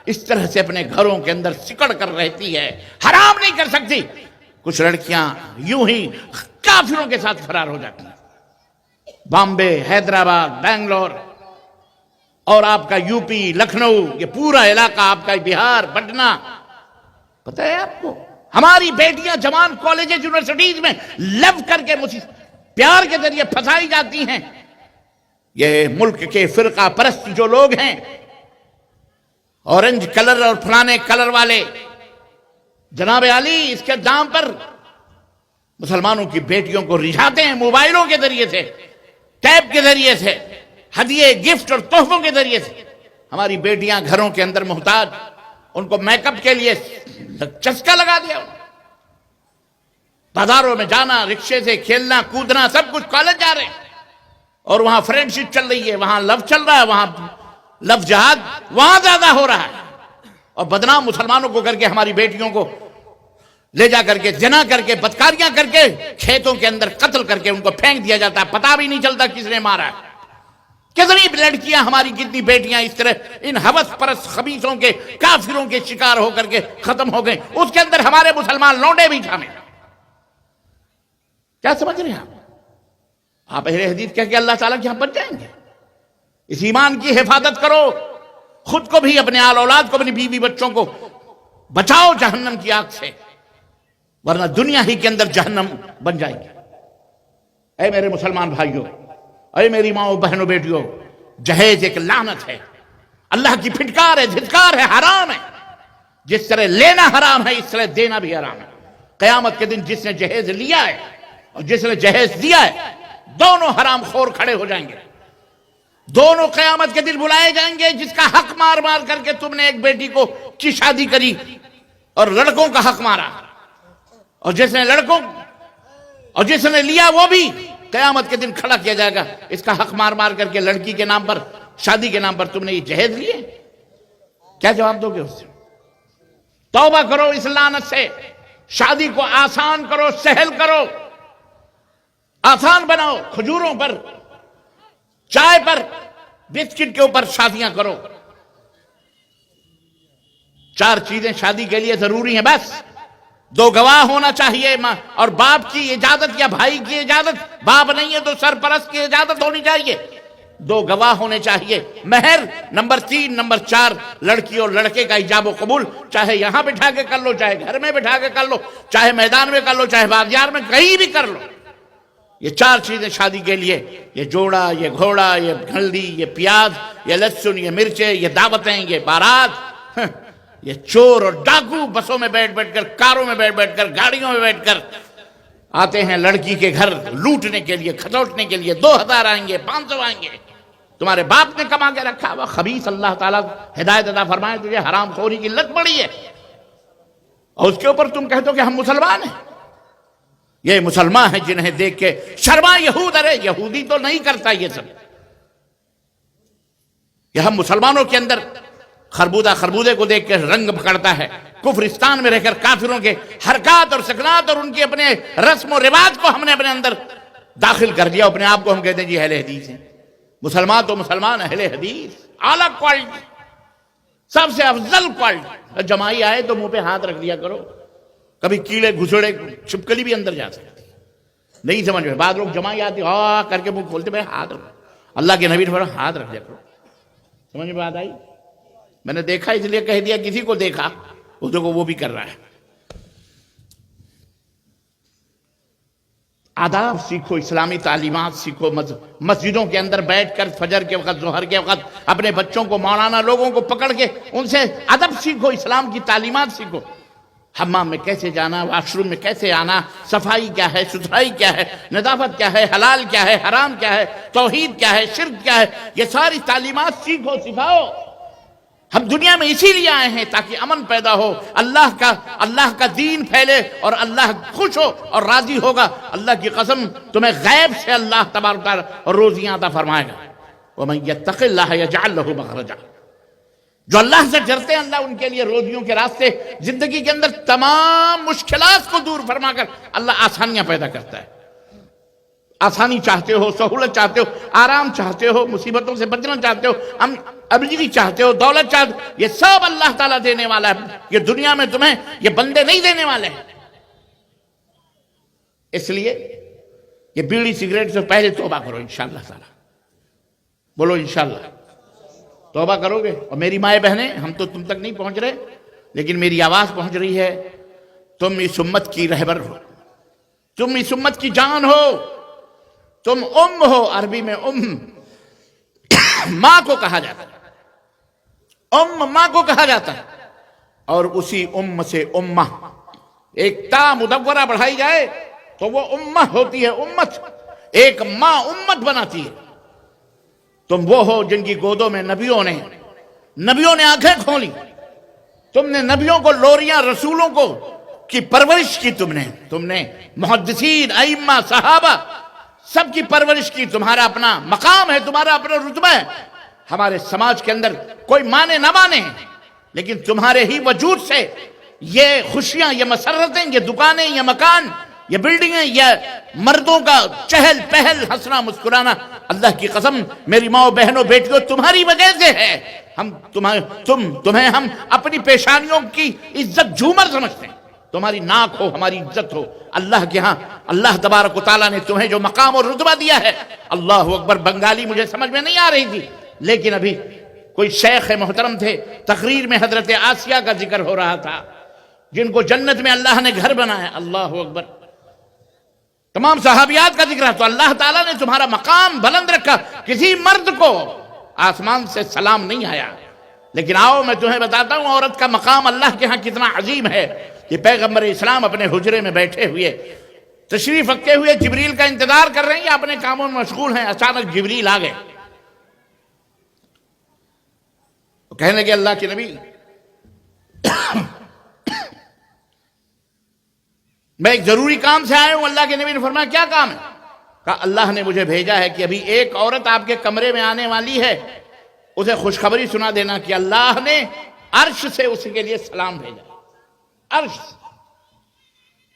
اس طرح سے اپنے گھروں کے اندر سکڑ کر رہتی ہے، حرام نہیں کر سکتی. کچھ لڑکیاں یوں ہی کافروں کے ساتھ فرار ہو جاتی ہیں. بامبے، حیدرآباد، بنگلور اور آپ کا یو پی، لکھنؤ، یہ پورا علاقہ آپ کا، بہار، پٹنہ، پتہ ہے آپ کو ہماری بیٹیاں جوان کالجز، یونیورسٹیز میں لو کر کے پیار کے ذریعے پھنسائی جاتی ہیں. یہ ملک کے فرقہ پرست جو لوگ ہیں، اورنج کلر اور فلانے کلر والے، جناب علی اس کے دام پر مسلمانوں کی بیٹیوں کو رجھاتے ہیں، موبائلوں کے ذریعے سے، ٹیب کے ذریعے سے، ہدیے، گفٹ اور تحفوں کے ذریعے سے. ہماری بیٹیاں گھروں کے اندر محتاج، ان کو میک اپ کے لیے چسکا لگا دیا. بازاروں میں جانا، رکشے سے کھیلنا کودنا، سب کچھ، کالج جا رہے ہیں اور وہاں فرینڈ شپ چل رہی ہے، وہاں لو چل رہا ہے، وہاں لو جہاد وہاں زیادہ ہو رہا ہے. اور بدنام مسلمانوں کو کر کے ہماری بیٹیوں کو لے جا کر کے زنا کر کے، بدکاریاں کر کے، کھیتوں کے اندر قتل کر کے ان کو پھینک دیا جاتا ہے، پتہ بھی نہیں چلتا کس نے مارا ہے. کتنی لڑکیاں ہماری، کتنی بیٹیاں اس طرح ان ہوس پرست خبیثوں کے، کافروں کے شکار ہو کر کے ختم ہو گئے. اس کے اندر ہمارے مسلمان لونڈے بھی شامل ہیں. کیا سمجھ رہے ہیں آپ اہل حدیث کہہ کے اللہ تعالیٰ کے ہم بچ جائیں گے؟ اس ایمان کی حفاظت کرو، خود کو بھی، اپنے آل اولاد کو، اپنی بیوی بچوں کو بچاؤ جہنم کی آگ سے، ورنہ دنیا ہی کے اندر جہنم بن جائے گی. اے میرے مسلمان بھائیوں، اے میری ماں بہنوں بیٹیوں، جہیز ایک لعنت ہے، اللہ کی پھٹکار ہے، دھتکار ہے، حرام ہے. جس طرح لینا حرام ہے اس طرح دینا بھی حرام ہے. قیامت کے دن جس نے جہیز لیا ہے اور جس نے جہیز دیا ہے، دونوں حرام خور کھڑے ہو جائیں گے. دونوں قیامت کے دن بلائے جائیں گے. جس کا حق مار مار کر کے تم نے ایک بیٹی کی شادی کری اور لڑکوں کا حق مارا، اور جس نے لیا وہ بھی قیامت کے دن کھڑا کیا جائے گا. اس کا حق مار مار کر کے لڑکی کے نام پر، شادی کے نام پر تم نے یہ جہیز لیے، کیا جواب دو گے اس سے؟ توبہ کرو اس لعنت سے. شادی کو آسان کرو، سہل کرو، آسان بناؤ. کھجوروں پر، چائے پر، بسکٹ کے اوپر شادیاں کرو. 4 چیزیں شادی کے لیے ضروری ہیں بس. 2 گواہ ہونا چاہیے، اور باپ کی اجازت یا بھائی کی اجازت، باپ نہیں ہے تو سرپرست کی اجازت ہونی چاہیے. 2 گواہ ہونے چاہیے. مہر نمبر 3. نمبر 4 لڑکی اور لڑکے کا ایجاب و قبول، چاہے یہاں بٹھا کے کر لو، چاہے گھر میں بٹھا کے کر لو، چاہے میدان میں کر لو، چاہے بازار میں، کہیں بھی کر لو. یہ 4 چیزیں شادی کے لیے، یہ جوڑا، یہ گھوڑا، یہ ہلدی، یہ پیاز، یہ لہسن، یہ مرچیں، یہ دعوتیں، یہ بارات، یہ چور اور ڈاکو بسوں میں بیٹھ بیٹھ کر، کاروں میں بیٹھ بیٹھ کر، گاڑیوں میں بیٹھ کر آتے ہیں لڑکی کے گھر لوٹنے کے لیے، کھٹوٹنے کے لیے. 2000 آئیں گے، 500 آئیں گے. تمہارے باپ نے کما کے رکھا ہوا خبیث. اللہ تعالیٰ ہدایت عطا فرمائے، تجھے حرام خوری کی لت پڑی ہے اور اس کے اوپر تم کہتے ہو کہ ہم مسلمان ہیں. یہ مسلمان ہیں جنہیں دیکھ کے شرما یہود. ارے یہودی تو نہیں کرتا یہ سب. یہ ہم مسلمانوں کے اندر خربودے کو دیکھ کے رنگ پکڑتا ہے. کفرستان میں رہ کر کافروں کے حرکات اور سکنات اور ان کے اپنے رسم و رواج کو ہم نے اپنے اندر داخل کر دیا. اپنے آپ کو ہم کہتے ہیں جی اہل حدیث ہیں. مسلمان تو مسلمان، اہل حدیث اعلیٰ کوالٹی، سب سے افضل کوالٹی. جمائی آئے تو منہ پہ ہاتھ رکھ دیا کرو. کبھی کیڑے گھسڑے چھپکلی بھی اندر جا سکتی. نہیں سمجھ میں. بعض لوگ جمائی آتے کر کے منہ کھولتے، میں ہاتھ رکھ. اللہ کے نبی نے ہاتھ رکھ دیا کرو. سمجھ میں بات آئی؟ میں نے دیکھا اس لیے کہہ دیا، کسی کو دیکھا اس کو وہ بھی کر رہا ہے. آداب سیکھو، اسلامی تعلیمات سیکھو، مسجدوں کے اندر بیٹھ کر فجر کے وقت، ظہر کے وقت اپنے بچوں کو، مولانا لوگوں کو پکڑ کے ان سے ادب سیکھو، اسلام کی تعلیمات سیکھو. حمام میں کیسے جانا، واش روم میں کیسے آنا، صفائی کیا ہے، ستھرائی کیا ہے، نظافت کیا ہے، حلال کیا ہے، حرام کیا ہے، توحید کیا ہے، شرک کیا ہے، یہ ساری تعلیمات سیکھو، سکھاؤ. ہم دنیا میں اسی لیے آئے ہیں تاکہ امن پیدا ہو، اللہ کا دین پھیلے اور اللہ خوش ہو اور راضی ہوگا. اللہ کی قسم تمہیں غیب سے اللہ تبارک و تعالی روزیاں عطا فرمائے گا. وَمَن يَتَّقِ اللَّهَ يَجْعَل لَهُ مَخْرَجًا. جو اللہ سے ڈرتے ہیں اللہ ان کے لیے روزیوں کے راستے، زندگی کے اندر تمام مشکلات کو دور فرما کر اللہ آسانیاں پیدا کرتا ہے. آسانی چاہتے ہو، سہولت چاہتے ہو، آرام چاہتے ہو، مصیبتوں سے بچنا چاہتے ہو، امجدی چاہتے ہو، دولت چاہتے ہو، یہ سب اللہ تعالیٰ دینے والا ہے. یہ دنیا میں تمہیں یہ بندے نہیں دینے والے ہیں. اس لیے یہ بیڑی سگریٹ سے پہلے توبہ کرو انشاءاللہ تعالیٰ. بولو انشاءاللہ توبہ کرو گے. اور میری مائیں بہنیں، ہم تو تم تک نہیں پہنچ رہے لیکن میری آواز پہنچ رہی ہے. تم اس امت کی رہبر ہو، تم اس امت کی جان ہو، تم ہو. عربی میں ماں کو کہا جاتا ہے، ماں کو کہا جاتا ہے. اور اسی سے امہ ایک تا مدورہ بڑھائی جائے تو وہ امہ ہوتی ہے. امت ایک ماں امت بناتی ہے. تم وہ ہو جن کی گودوں میں نبیوں نے آنکھیں کھولی. تم نے نبیوں کو، لوریاں رسولوں کو کی پرورش کی. تم نے محدثین، ائمہ، صحابہ سب کی پرورش کی. تمہارا اپنا مقام ہے، تمہارا اپنا رتبہ ہے. ہمارے سماج کے اندر کوئی مانے نہ مانے لیکن تمہارے ہی وجود سے یہ خوشیاں، یہ مسرتیں، یہ دکانیں، یہ مکان، یہ بلڈنگیں، یہ مردوں کا چہل پہل، ہنسنا مسکرانا، اللہ کی قسم میری ماں بہنوں بیٹیوں تمہاری وجہ سے ہے. تمہیں ہم اپنی پیشانیوں کی عزت جھومر سمجھتے ہیں. تمہاری ناک ہو ہماری عزت ہو. اللہ کے ہاں اللہ تبارک و تعالیٰ نے تمہیں جو مقام اور رتبہ دیا ہے. اللہ اکبر. بنگالی مجھے سمجھ میں نہیں آ رہی تھی لیکن ابھی کوئی شیخ محترم تھے، تقریر میں حضرت آسیہ کا ذکر ہو رہا تھا جن کو جنت میں اللہ نے گھر بنایا. اللہ اکبر. تمام صحابیات کا ذکر ہے. تو اللہ تعالیٰ نے تمہارا مقام بلند رکھا. کسی مرد کو آسمان سے سلام نہیں آیا. لیکن آؤ میں تمہیں بتاتا ہوں عورت کا مقام اللہ کے ہاں کتنا عظیم ہے. کہ پیغمبر اسلام اپنے حجرے میں بیٹھے ہوئے، تشریف رکھتے ہوئے جبریل کا انتظار کر رہے ہیں یا اپنے کاموں میں مشغول ہیں. اچانک جبریل آ گئے. کہنے لگے اللہ کے نبی میں ایک ضروری کام سے آیا ہوں. اللہ کے نبی نے فرمایا کیا کام ہے؟ کہا اللہ نے مجھے بھیجا ہے کہ ابھی ایک عورت آپ کے کمرے میں آنے والی ہے، اسے خوشخبری سنا دینا کہ اللہ نے عرش سے اس کے لیے سلام بھیجا. عرش.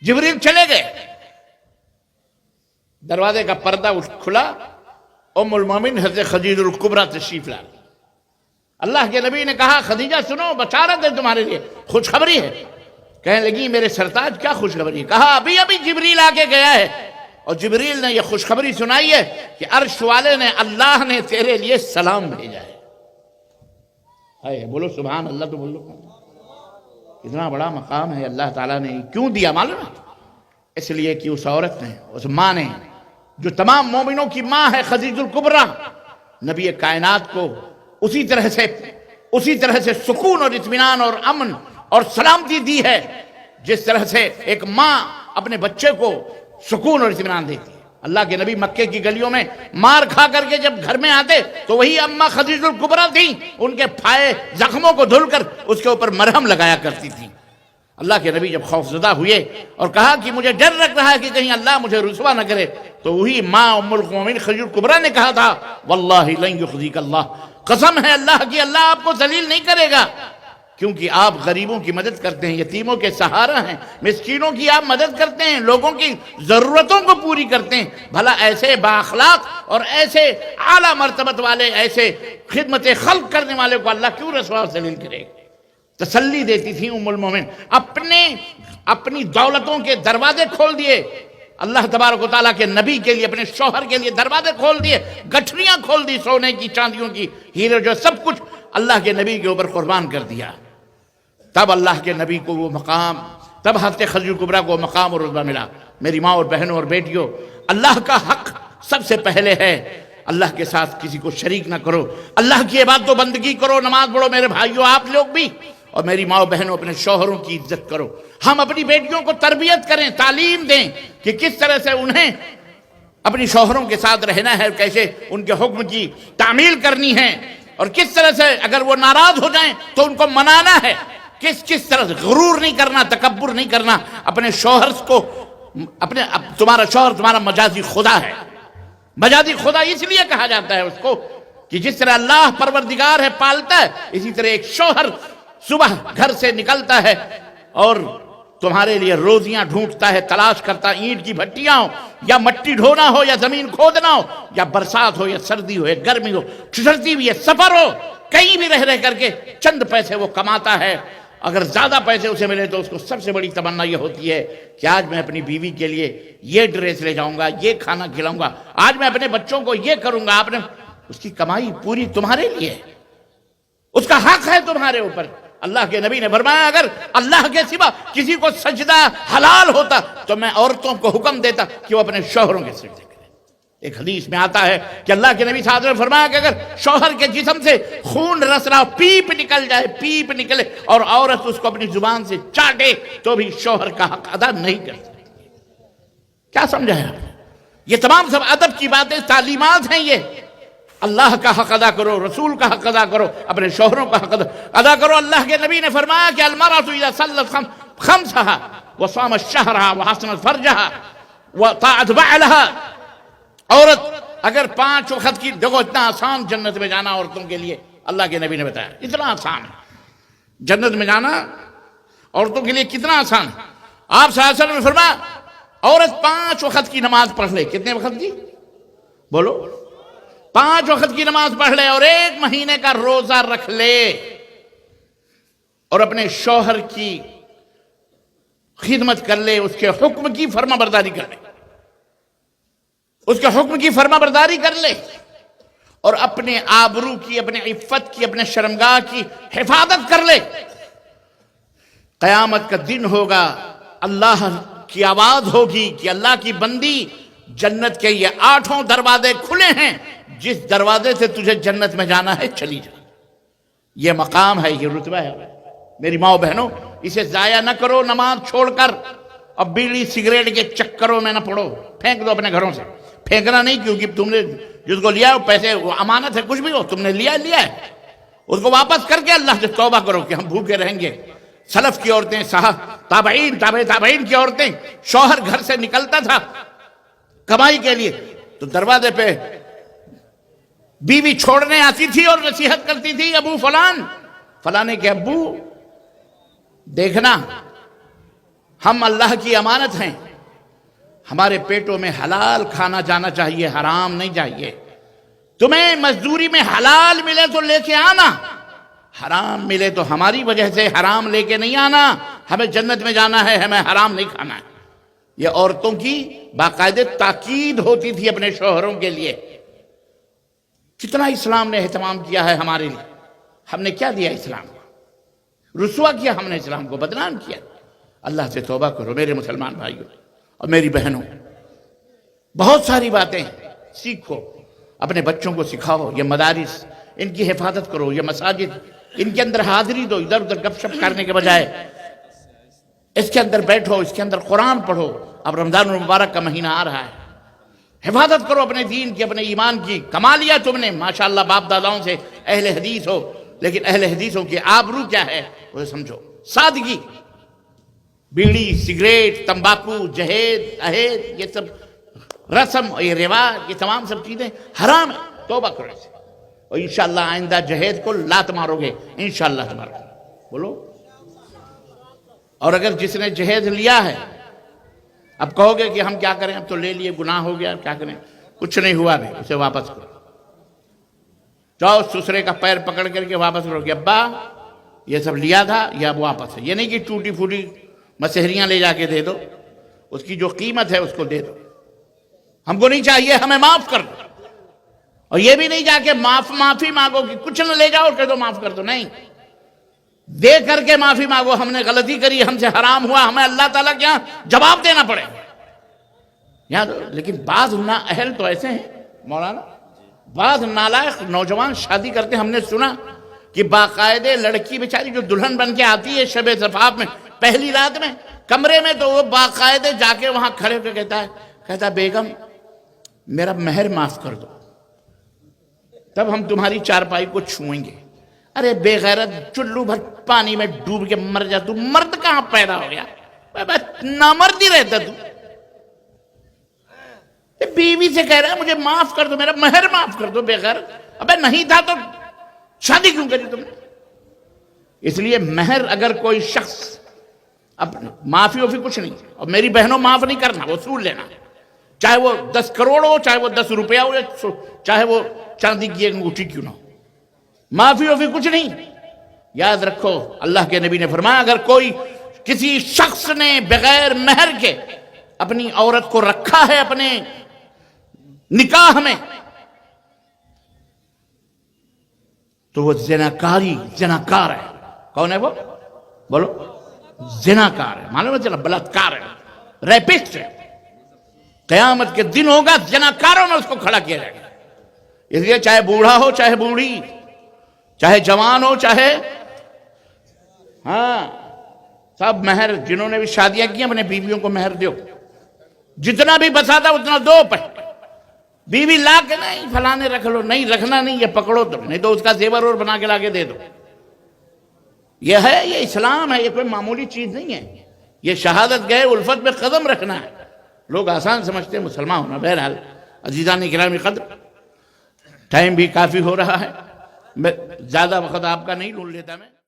جبریل چلے گئے. دروازے کا پردہ کھلا. ام المومن حضرت خدیجہ الکبریٰ تشریف لا. اللہ کے نبی نے کہا خدیجہ سنو، بشارت ہے تمہارے لیے، خوشخبری ہے. کہنے لگی میرے سرتاج کیا خوشخبری ہے؟ کہا ابھی جبریل آ کے گیا ہے اور جبریل نے یہ خوشخبری سنائی ہے کہ عرش والے نے، اللہ نے تیرے لیے سلام بھیجا ہے. بولو سبحان اللہ. تو بولو اتنا بڑا مقام ہے اللہ تعالیٰ نے کیوں دیا معلوم ہے؟ اس لیے کہ اس عورت نے، اس ماں نے جو تمام مومنوں کی ماں ہے، خدیجہ الکبریٰ، نبی کائنات کو اسی طرح سے سکون اور اطمینان اور امن اور سلامتی دی ہے جس طرح سے ایک ماں اپنے بچے کو سکون اور اطمینان دیتی ہے. اللہ کے نبی مکے کی گلیوں میں مار کھا کر کے جب گھر میں آتے تو وہی اماں خدیجہ الکبریٰ تھیں، ان کے پھائے زخموں کو دھل کر اس کے اوپر مرہم لگایا کرتی تھی. اللہ کے نبی جب خوفزدہ ہوئے اور کہا کہ مجھے ڈر لگ رہا ہے کہ کہیں اللہ مجھے رسوا نہ کرے، تو وہی ماں ام المومنین خدیجہ الکبریٰ نے کہا تھا واللہ لن یخزیک اللہ، قسم ہے اللہ کی اللہ آپ کو ذلیل نہیں کرے گا، کیونکہ آپ غریبوں کی مدد کرتے ہیں، یتیموں کے سہارا ہیں، مسکینوں کی آپ مدد کرتے ہیں، لوگوں کی ضرورتوں کو پوری کرتے ہیں. بھلا ایسے بااخلاق اور ایسے اعلیٰ مرتبت والے، ایسے خدمت خلق کرنے والے کو اللہ کیوں رسوا و ذلیل کرے گا؟ تسلی دیتی تھی ام المومن. اپنی دولتوں کے دروازے کھول دیے اللہ تبارک و تعالیٰ کے نبی کے لیے، اپنے شوہر کے لیے دروازے کھول دیے، گٹھریاں کھول دی سونے کی، چاندیوں کی، ہیرے، جو سب کچھ اللہ کے نبی کے اوپر قربان کر دیا. تب اللہ کے نبی کو وہ مقام، تب حضرت خدیجہ الکبریٰ کو مقام اور رتبہ ملا. میری ماں اور بہنوں اور بیٹیوں، اللہ کا حق سب سے پہلے ہے، اللہ کے ساتھ کسی کو شریک نہ کرو، اللہ کی عبادت و بندگی کرو، نماز پڑھو میرے بھائیوں آپ لوگ بھی، اور میری ماں و بہنوں اپنے شوہروں کی عزت کرو۔ ہم اپنی بیٹیوں کو تربیت کریں، تعلیم دیں کہ کس طرح سے انہیں اپنی شوہروں کے ساتھ رہنا ہے، کیسے ان کے حکم کی تعمیل کرنی ہے، اور کس طرح سے اگر وہ ناراض ہو جائیں تو ان کو منانا ہے، کس طرح سے غرور نہیں کرنا، تکبر نہیں کرنا اپنے شوہر کو۔ تمہارا شوہر تمہارا مجازی خدا ہے، مجازی خدا اس لیے کہا جاتا ہے اس کو کہ جس طرح اللہ پروردگار ہے، پالتا ہے، اسی طرح ایک شوہر صبح گھر سے نکلتا ہے اور تمہارے لیے روزیاں ڈھونڈتا ہے، تلاش کرتا ہے، اینٹ کی بھٹیاں ہو یا مٹی ڈھونا ہو یا زمین کھودنا ہو یا برسات ہو یا سردی ہو یا گرمی ہو، ٹھنڈی بھی ہے، سفر ہو، کہیں بھی رہ کر کے چند پیسے وہ کماتا ہے۔ اگر زیادہ پیسے اسے ملے تو اس کو سب سے بڑی تمنا یہ ہوتی ہے کہ آج میں اپنی بیوی کے لیے یہ ڈریس لے جاؤں گا، یہ کھانا کھلاؤں گا، آج میں اپنے بچوں کو یہ کروں گا۔ اس کی کمائی پوری تمہارے لیے ہے، اس کا حق ہے تمہارے اوپر۔ اللہ کے نبی نے فرمایا اگر اللہ کے سوا کسی کو سجدہ حلال ہوتا تو میں عورتوں کو حکم دیتا کہ وہ اپنے شوہروں کے سجدے کریں۔ ایک حدیث میں آتا ہے کہ اللہ کے نبی صلی اللہ علیہ وسلم نے فرمایا کہ اگر شوہر کے جسم سے خون رس رہا ہو، پیپ نکل جائے، پیپ نکلے اور عورت اس کو اپنی زبان سے چاٹے تو بھی شوہر کا حق ادا نہیں کر سکتی۔ کیا سمجھا ہے آپ نے؟ یہ تمام سب ادب کی باتیں، تعلیمات ہیں۔ یہ اللہ کا حق ادا کرو، رسول کا حق ادا کرو، اپنے شوہروں کا حق ادا کرو۔ اللہ کے نبی نے فرمایا کہ المرأة اذا صلت خمسها وصامت شهرها وحسنت فرجها وطاعت بعلها، عورت اگر 5 وقت کی، دیکھو اتنا آسان جنت میں جانا عورتوں کے لیے، اللہ کے نبی نے بتایا اتنا آسان ہے جنت میں جانا عورتوں کے لیے، کتنا آسان ہے۔ آپ صلی اللہ علیہ وسلم نے فرمایا عورت 5 وقت کی نماز پڑھ لے، کتنے وقت کی؟ بولو، 5 وقت کی نماز پڑھ لے اور 1 مہینے کا روزہ رکھ لے اور اپنے شوہر کی خدمت کر لے، اس کے حکم کی فرما برداری کر لے، اس کے حکم کی فرما برداری کر لے اور اپنے آبرو کی، اپنے عفت کی، اپنے شرمگاہ کی حفاظت کر لے۔ قیامت کا دن ہوگا، اللہ کی آواز ہوگی کہ اللہ کی بندی، جنت کے یہ 8 دروازے کھلے ہیں، جس دروازے سے تجھے جنت میں جانا ہے چلی جا۔ یہ مقام ہے، یہ رتبہ ہے۔ میری ماں و بہنوں، اسے ضائع نہ کرو نماز چھوڑ کر، اب بیڑی سگریٹ کے چکروں میں نہ پڑو، پھینک دو اپنے گھروں سے۔ پھینکنا نہیں، کیونکہ تم نے جس کو لیا پیسے، وہ امانت ہے، کچھ بھی ہو، تم نے لیا ہے، اس کو واپس کر کے اللہ سے توبہ کرو کہ ہم بھوکے رہیں گے۔ سلف کی عورتیں، تابعین، تابعین کی عورتیں، شوہر گھر سے نکلتا تھا کمائی کے لیے تو دروازے پہ بیوی چھوڑنے آتی تھی اور نصیحت کرتی تھی، ابو فلانے کے ابو دیکھنا، ہم اللہ کی امانت ہیں، ہمارے پیٹوں میں حلال کھانا جانا چاہیے، حرام نہیں چاہیے۔ تمہیں مزدوری میں حلال ملے تو لے کے آنا، حرام ملے تو ہماری وجہ سے حرام لے کے نہیں آنا۔ ہمیں جنت میں جانا ہے، ہمیں حرام نہیں کھانا ہے۔ یہ عورتوں کی باقاعدہ تاکید ہوتی تھی اپنے شوہروں کے لیے۔ کتنا اسلام نے اہتمام کیا ہے ہمارے لیے، ہم نے کیا دیا اسلام کو؟ رسوا کیا ہم نے اسلام کو، بدنام کیا۔ اللہ سے توبہ کرو میرے مسلمان بھائیوں اور میری بہنوں، بہت ساری باتیں سیکھو، اپنے بچوں کو سکھاؤ۔ یہ مدارس، ان کی حفاظت کرو، یہ مساجد، ان کے اندر حاضری دو، ادھر ادھر گپ شپ کرنے کے بجائے اس کے اندر بیٹھو، اس کے اندر قرآن پڑھو۔ اب رمضان المبارک کا مہینہ آ رہا ہے، حفاظت کرو اپنے دین کی، اپنے ایمان کی۔ کما لیا تم نے ماشاءاللہ باپ داداؤں سے اہل حدیث ہو، لیکن اہل حدیثوں کی آبرو کیا ہے اسے سمجھو۔ سادگی، بیڑی، سگریٹ، تمباکو، جہیز، اہیز، یہ سب رسم، یہ رواج، یہ تمام سب چیزیں حرام ہیں۔ توبہ کرو اسے اور انشاءاللہ آئندہ جہیز کو لات مارو گے انشاءاللہ تبارک۔ بولو۔ اور اگر جس نے جہیز لیا ہے، اب کہو گے کہ ہم کیا کریں، اب تو لے لیے، گناہ ہو گیا، کیا کریں؟ کچھ نہیں ہوا بھی، اسے واپس کرو۔ جاؤ سسرے کا پیر پکڑ کر کے واپس کرو کہ ابا یہ سب لیا تھا، یہ اب واپس ہے۔ یہ نہیں کہ ٹوٹی پھوٹی مسحریاں لے جا کے دے دو، اس کی جو قیمت ہے اس کو دے دو۔ ہم کو نہیں چاہیے، ہمیں معاف کر دو۔ اور یہ بھی نہیں جا کے معافی مانگو کہ کچھ نہ لے جاؤ کہہ دو معاف کر دو، نہیں، دے کر کے معافی مانگو۔ ہم نے غلطی کری، ہم سے حرام ہوا، ہمیں اللہ تعالیٰ کے یہاں جواب دینا پڑے۔ یاد لیکن بعض نااہل تو ایسے ہیں مولانا، بعض نالائق نوجوان شادی کرتے، ہم نے سنا کہ باقاعدے لڑکی بیچاری جو دلہن بن کے آتی ہے شب زفاف میں پہلی رات میں کمرے میں، تو وہ باقاعدے جا کے وہاں کھڑے ہو کے کہتا بیگم میرا مہر معاف کر دو، تب ہم تمہاری چارپائی کو چھوئیں گے۔ ارے بے غیرت، چلو بھر پانی میں ڈوب کے مر جا، تو مرد کہاں پیدا ہو گیا؟ نامرد ہی رہتا تو۔ بیوی سے کہہ رہا ہے مجھے معاف کر دو، میرا مہر معاف کر دو، بے غیرت۔ ابے نہیں تھا تو شادی کیوں کری تم نے؟ اس لیے مہر اگر کوئی شخص معافی وفی کچھ نہیں، اور میری بہنوں معاف نہیں کرنا، وصول لینا، چاہے وہ 10 کروڑ ہو، چاہے وہ 10 روپیہ ہو، چاہے وہ چاندی کی ایک انگوٹھی کیوں نہ ہو، معافی وفی کچھ نہیں۔ یاد رکھو اللہ کے نبی نے فرمایا اگر کوئی کسی شخص نے بغیر مہر کے اپنی عورت کو رکھا ہے اپنے نکاح میں، تو وہ زناکار ہے۔ کون ہے وہ؟ بولو، زناکار ہے، معلوم ہے چلا، بلاತ್ಕಾರ ہے، ریپسٹ ہے۔ قیامت کے دن ہوگا زناکاروں میں اس کو کھڑا کیا جائے گا۔ اس لیے چاہے بوڑھا ہو چاہے بوڑھی، چاہے جوان ہو چاہے، ہاں سب مہر، جنہوں نے بھی شادیاں کی اپنے بیویوں کو مہر دیو، جتنا بھی بسا تھا اتنا دو۔ بیوی لا کے نہیں فلانے رکھ لو، نہیں رکھنا نہیں، یہ پکڑو تم، نہیں تو اس کا زیور اور بنا کے لا کے دے دو۔ یہ ہے، یہ اسلام ہے، یہ کوئی معمولی چیز نہیں ہے۔ یہ شہادت گئے الفت میں قدم رکھنا ہے۔ لوگ آسان سمجھتے ہیں مسلمان ہونا۔ بہرحال عزیزان گرامی قدر، ٹائم بھی کافی ہو رہا ہے، زیادہ وقت آپ کا نہیں لون لیتا میں۔